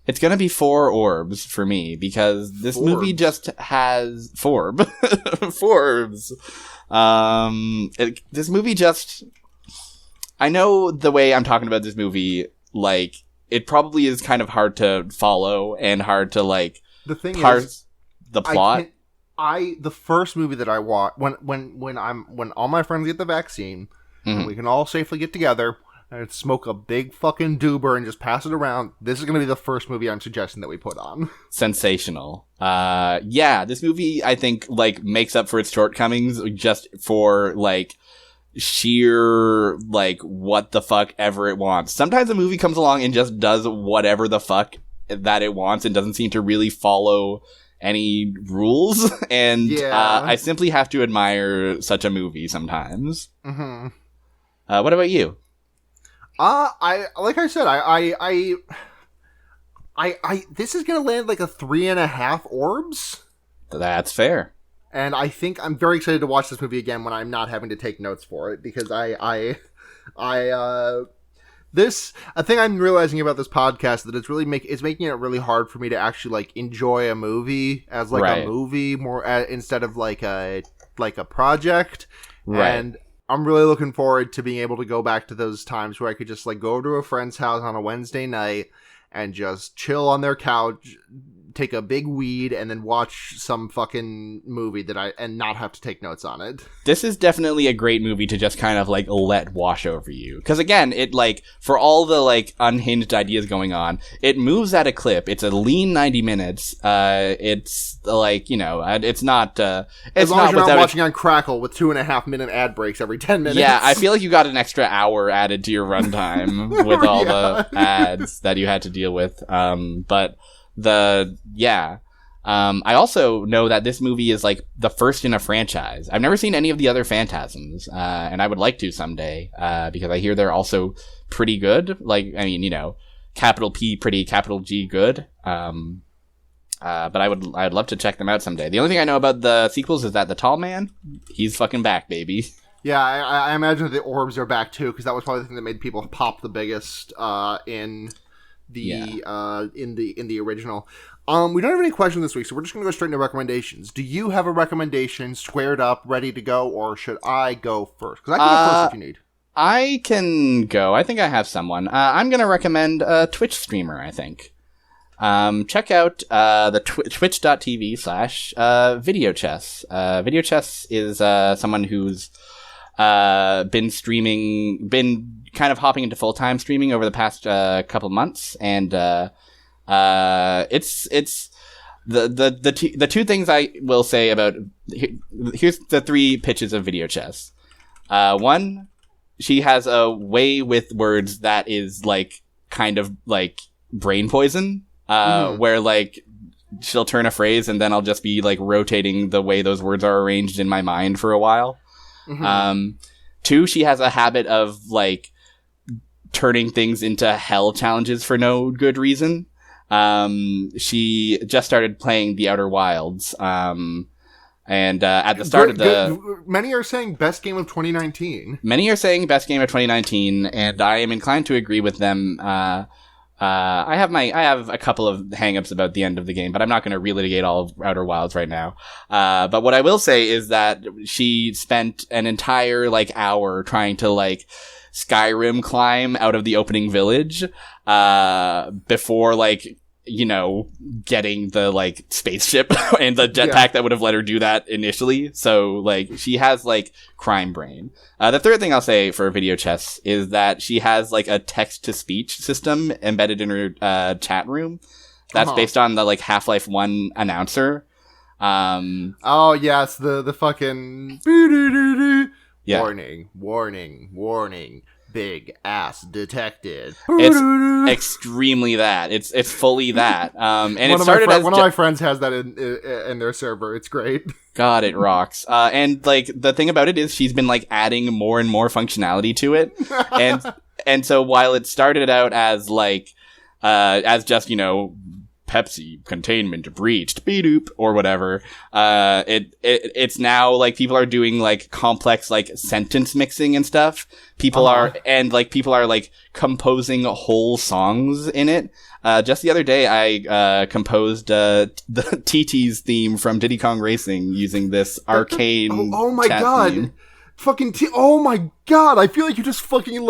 it's going to be 4 orbs for me, because this movie just has Forbs. This movie just. I know the way I'm talking about this movie, like. It probably is kind of hard to follow and hard to the thing parse is, the plot. The first movie that I watched when all my friends get the vaccine, and we can all safely get together and smoke a big fucking doober and just pass it around. This is going to be the first movie I'm suggesting that we put on. Sensational. This movie I think makes up for its shortcomings just for sheer what the fuck ever it wants. Sometimes a movie comes along and just does whatever the fuck that it wants and doesn't seem to really follow any rules, and I simply have to admire such a movie sometimes. What about you? I this is gonna land like a 3.5 orbs. That's fair. And I think I'm very excited to watch this movie again when I'm not having to take notes for it, because a thing I'm realizing about this podcast that it's making it really hard for me to actually enjoy a movie as a movie more instead of like a project. Right. And I'm really looking forward to being able to go back to those times where I could just go to a friend's house on a Wednesday night and just chill on their couch, take a big weed, and then watch some fucking movie and not have to take notes on it. This is definitely a great movie to just kind of let wash over you. Because again, it for all the unhinged ideas going on, it moves at a clip. It's a lean 90 minutes. It's it's not. As long as you're not watching on Crackle with 2.5-minute ad breaks every 10 minutes. Yeah, I feel like you got an extra hour added to your runtime with all the ads that you had to deal with. I also know that this movie is the first in a franchise. I've never seen any of the other Phantasms, and I would like to someday, because I hear they're also pretty good. Capital P pretty, capital G good. But I'd love to check them out someday. The only thing I know about the sequels is that the tall man, he's fucking back, baby. Yeah, I imagine that the orbs are back too, because that was probably the thing that made people pop the biggest in the original. We don't have any questions this week, so we're just going to go straight into recommendations. Do you have a recommendation squared up, ready to go, or should I go first? Because I can go first if you need. I can go. I think I have someone. I'm going to recommend a Twitch streamer, I think. Check out the twitch.tv/VideoChess. VideoChess is someone who's been kind of hopping into full-time streaming over the past couple months, and it's the two things I will say about here's the 3 pitches of VideoChess. One, she has a way with words that is kind of brain poison, where she'll turn a phrase and then I'll just be rotating the way those words are arranged in my mind for a while. 2, she has a habit of turning things into hell challenges for no good reason. She just started playing The Outer Wilds. And at the start of many are saying best game of 2019. Many are saying best game of 2019, and I am inclined to agree with them. I have a couple of hangups about the end of the game, but I'm not going to relitigate all of Outer Wilds right now. But what I will say is that she spent an entire hour trying to Skyrim climb out of the opening village before getting the spaceship and the jetpack that would have let her do that initially. So she has crime brain. The third thing I'll say for Video Chess is that she has a text to speech system embedded in her chat room. That's based on the Half-Life 1 announcer. Oh yes, the fucking yeah. Warning. Big ass detected. It's extremely that. It's fully that. And one of my friends has that in their server. It's great. God, it rocks. And the thing about it is she's been adding more and more functionality to it. And so while it started out as just, Pepsi containment breached, beep or whatever. It's now people are doing complex sentence mixing and stuff. People are composing whole songs in it. Just the other day, I composed the TT's theme from Diddy Kong Racing using this arcane. Oh my god! Theme. Oh my god! I feel like you just fucking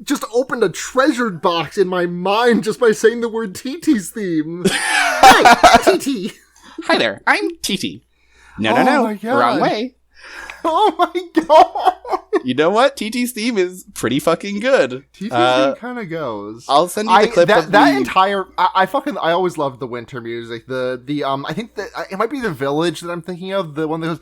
just opened a treasured box in my mind just by saying the word TT's theme. Hi, TT. Hi there, I'm TT. No, my God. Wrong way. Oh my god! You know what? TT's theme is pretty fucking good. TT's theme kind of goes. I'll send you the clip of that entire. I always loved the winter music. I think that it might be the village that I'm thinking of. The one that goes.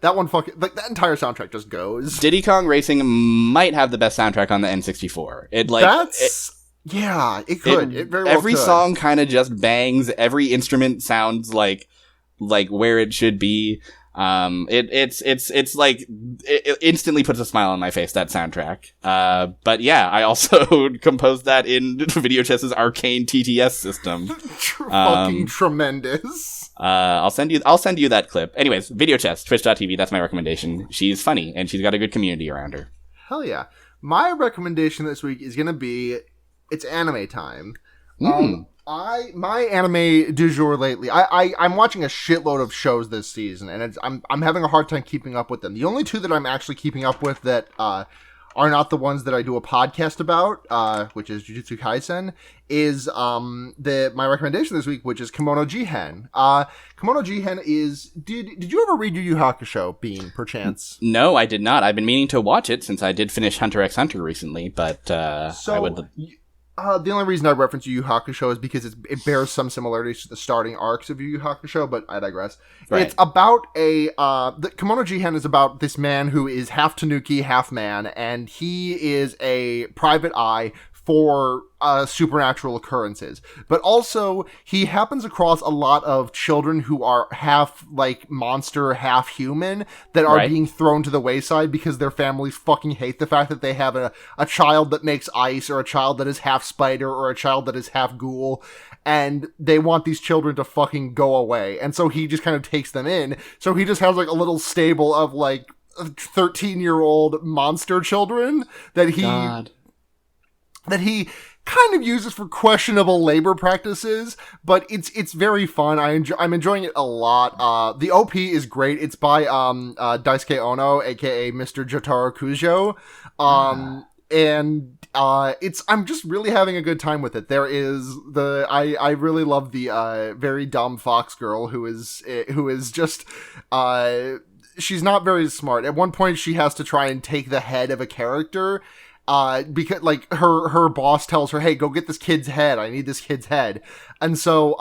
That one fucking that entire soundtrack just goes. Diddy Kong Racing might have the best soundtrack on the N64. Yeah, it could. It very well every could. song kind of just bangs. Every instrument sounds like where it should be. It instantly puts a smile on my face, that soundtrack. But yeah, I also composed that in VideoChess's arcane TTS system. Fucking tremendous. I'll send you that clip. Anyways, VideoChess, twitch.tv, that's my recommendation. She's funny and she's got a good community around her. Hell yeah. My recommendation this week is going to be it's anime time. My anime du jour lately. I'm watching a shitload of shows this season, and I'm having a hard time keeping up with them. The only two that I'm actually keeping up with that are not the ones that I do a podcast about, which is Jujutsu Kaisen, is my recommendation this week, which is Kemono Jihen. Kemono Jihen is did you ever read Yu Yu Hakusho, Bean, perchance? No, I did not. I've been meaning to watch it since I did finish Hunter x Hunter recently, but I would. The only reason I reference Yu Yu Hakusho is because it bears some similarities to the starting arcs of Yu Yu Hakusho, but I digress. Right. It's about the Kemono Jihen is about this man who is half Tanuki, half man, and he is a private eye for supernatural occurrences. But also, he happens across a lot of children who are half, monster, half human, that are being thrown to the wayside because their families fucking hate the fact that they have a child that makes ice, or a child that is half spider, or a child that is half ghoul, and they want these children to fucking go away. And so he just kind of takes them in. So he just has, a little stable of, 13-year-old monster children that he kind of uses for questionable labor practices, but it's very fun. I'm enjoying it a lot. The OP is great. It's by Daisuke Ono, aka Mr. Jotaro Kujo. And I'm just really having a good time with it. There is I really love the very dumb fox girl who is just she's not very smart. At one point she has to try and take the head of a character, because her boss tells her, hey, go get this kid's head. I need this kid's head. And so,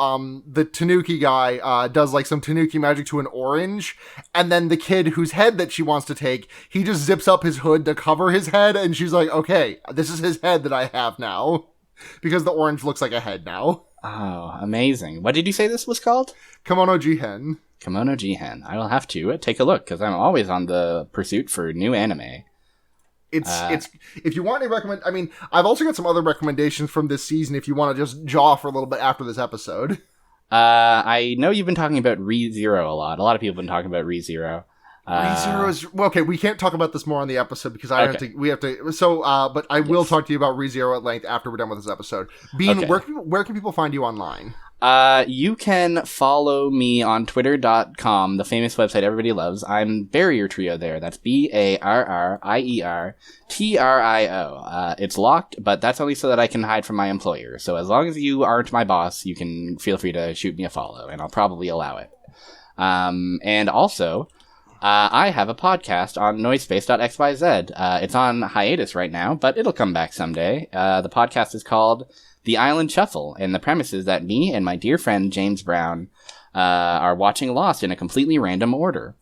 the Tanuki guy, does some Tanuki magic to an orange. And then the kid whose head that she wants to take, he just zips up his hood to cover his head. And she's like, okay, this is his head that I have now. Because the orange looks like a head now. Oh, amazing. What did you say this was called? Kemono Jihen. Kemono Jihen. I will have to take a look, because I'm always on the pursuit for new anime. It's if you want to recommend, I've also got some other recommendations from this season if you want to just jaw for a little bit after this episode. I know you've been talking about ReZero a lot. A lot of people have been talking about ReZero. ReZero is well, okay. We can't talk about this more on the episode because I have to. We have to. So, but I will talk to you about ReZero at length after we're done with this episode. Bean, where can people find you online? You can follow me on twitter.com, the famous website everybody loves. I'm Barrier Trio there. That's BARRIERTRIO. It's locked, but that's only so that I can hide from my employer. So as long as you aren't my boss, you can feel free to shoot me a follow, and I'll probably allow it. And also, I have a podcast on Noisepace.xyz. It's on hiatus right now, but it'll come back someday. The podcast is called The Island Shuffle, and the premise is that me and my dear friend James Brown are watching Lost in a completely random order.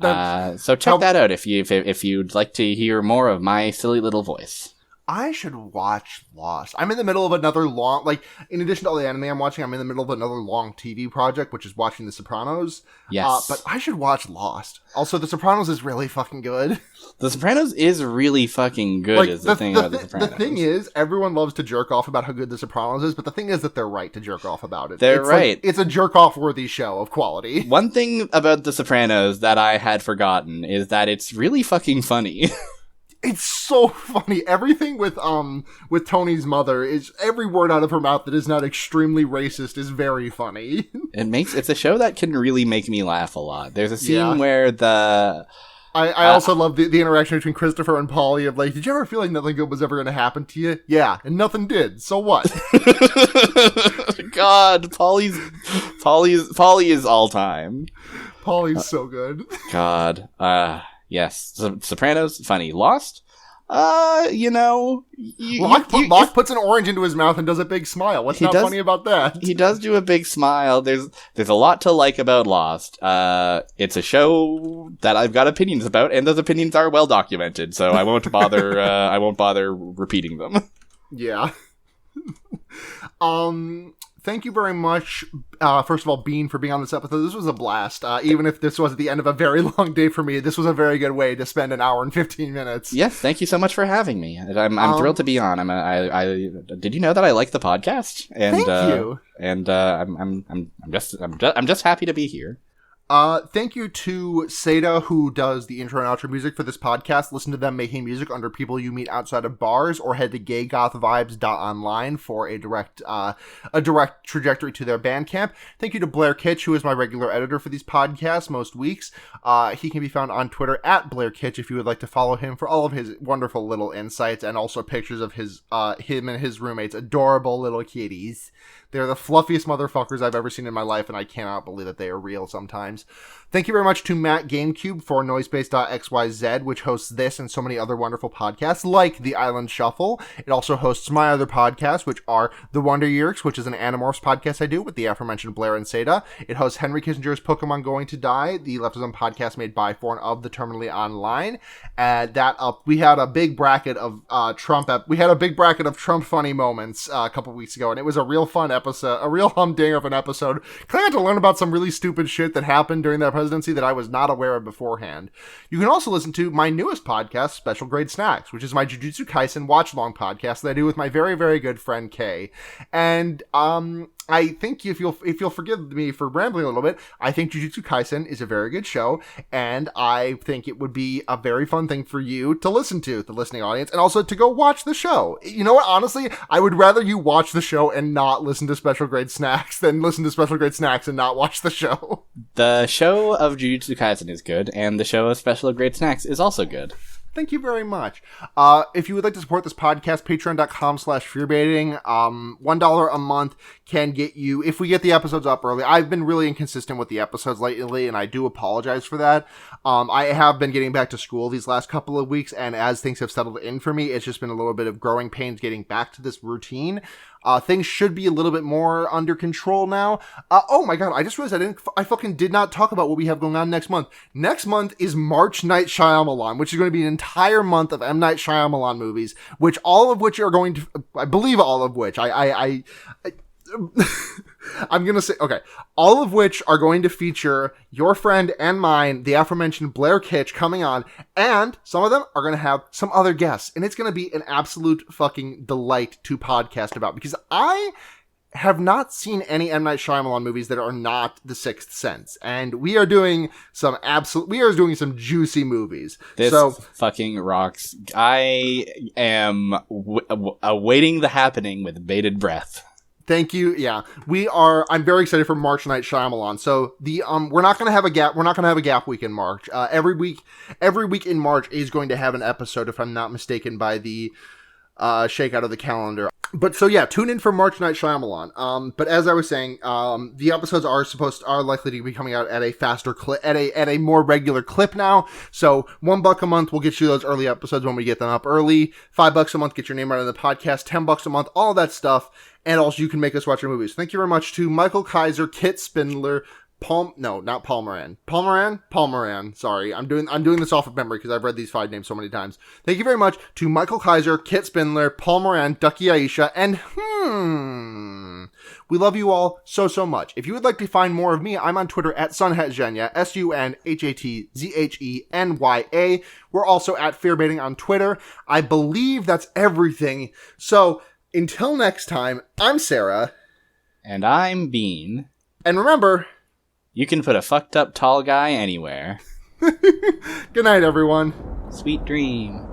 So check that out if you'd like to hear more of my silly little voice. I should watch Lost. I'm in the middle of another long, in addition to all the anime I'm watching, I'm in the middle of another long TV project, which is watching The Sopranos. Yes. But I should watch Lost. Also, The Sopranos is really fucking good. The Sopranos is really fucking good, is the thing about The Sopranos. The thing is, everyone loves to jerk off about how good The Sopranos is, but the thing is that they're right to jerk off about it. It's right. It's a jerk-off worthy show of quality. One thing about The Sopranos that I had forgotten is that it's really fucking funny. It's so funny. Everything with Tony's mother is every word out of her mouth that is not extremely racist is very funny. It's a show that can really make me laugh a lot. There's a scene where I also love the interaction between Christopher and Polly of did you ever feel like nothing good was ever going to happen to you? Yeah, and nothing did. So what? God, Polly is all time. Polly's so good. God, yes. Sopranos, funny. Lost? Locke puts an orange into his mouth and does a big smile. What's not funny about that? He does do a big smile. There's a lot to like about Lost. It's a show that I've got opinions about, and those opinions are well documented, so I won't bother I won't bother repeating them. Yeah. Thank you very much, first of all, Bean, for being on this episode. This was a blast. Even if this was at the end of a very long day for me, this was a very good way to spend an hour and 15 minutes. Yes, thank you so much for having me. I'm thrilled to be on. Did you know that I like the podcast? And, thank you. And I'm just happy to be here. Thank you to Sara, who does the intro and outro music for this podcast. Listen to them making music under People You Meet Outside of Bars, or head to gaygothvibes.online for a direct trajectory to their Bandcamp. Thank you to Blair Kitch, who is my regular editor for these podcasts most weeks. He can be found on Twitter at Blair Kitch if you would like to follow him for all of his wonderful little insights and also pictures of him and his roommates, adorable little kitties. They're the fluffiest motherfuckers I've ever seen in my life, and I cannot believe that they are real sometimes. Thank you very much to Matt GameCube for Noisepace.xyz, which hosts this and so many other wonderful podcasts, like The Island Shuffle. It also hosts my other podcasts, which are The Wonder Years, which is an Animorphs podcast I do with the aforementioned Blair and Sara. It hosts Henry Kissinger's Pokemon Going to Die, the Leftism podcast made by, for, and of the Terminally Online. And we had a big bracket of Trump funny moments a couple weeks ago, and it was a real fun episode, a real humdinger of an episode. I got to learn about some really stupid shit that happened during that presidency that I was not aware of beforehand. You can also listen to my newest podcast, Special Grade Snacks, which is my Jujutsu Kaisen watch-along podcast that I do with my very, very good friend Kay. And I think if you'll forgive me for rambling a little bit, I think Jujutsu Kaisen is a very good show, and I think it would be a very fun thing for you to listen to, the listening audience, and also to go watch the show. You know what? Honestly, I would rather you watch the show and not listen to Special Grade Snacks than listen to Special Grade Snacks and not watch the show. The show of Jujutsu Kaisen is good, and the show of Special Grade Snacks is also good. Thank you very much. If you would like to support this podcast, patreon.com/fearbaiting. $1 a month can get you, if we get the episodes up early. I've been really inconsistent with the episodes lately, and I do apologize for that. I have been getting back to school these last couple of weeks, and as things have settled in for me, it's just been a little bit of growing pains getting back to this routine. Things should be a little bit more under control now. Oh my god, I just realized I fucking did not talk about what we have going on next month. Next month is March Night Shyamalan, which is going to be an entire month of M. Night Shyamalan movies, which all of which are going to, I believe all of which, I'm going to say, okay, all of which are going to feature your friend and mine, the aforementioned Blair Kitch, coming on, and some of them are going to have some other guests, and it's going to be an absolute fucking delight to podcast about, because I have not seen any M. Night Shyamalan movies that are not The Sixth Sense, and we are doing some juicy movies. This fucking rocks. I am awaiting the happening with bated breath. Thank you. Yeah, I'm very excited for March Night Shyamalan. So we're not going to have a gap. We're not going to have a gap week in March. Every week in March is going to have an episode, if I'm not mistaken, by the shakeout of the calendar. But so yeah, tune in for March Night Shyamalan. But as I was saying, the episodes are likely to be coming out at a faster clip, at a more regular clip now. So $1 a month will get you those early episodes when we get them up early. $5 a month, get your name right on the podcast. $10 a month, all that stuff. And also you can make us watch your movies. Thank you very much to Michael Kaiser, Kit Spindler, Palmeran. Sorry, I'm doing this off of memory because I've read these 5 names so many times. Thank you very much to Michael Kaiser, Kit Spindler, Palmeran, Ducky Aisha, and we love you all so much. If you would like to find more of me, I'm on Twitter at Sunhatzhenya, SUNHATZHENYA. We're also at Fearbaiting on Twitter. I believe that's everything. So until next time, I'm Sara. And I'm Bean. And remember, you can put a fucked up tall guy anywhere. Good night, everyone. Sweet dream.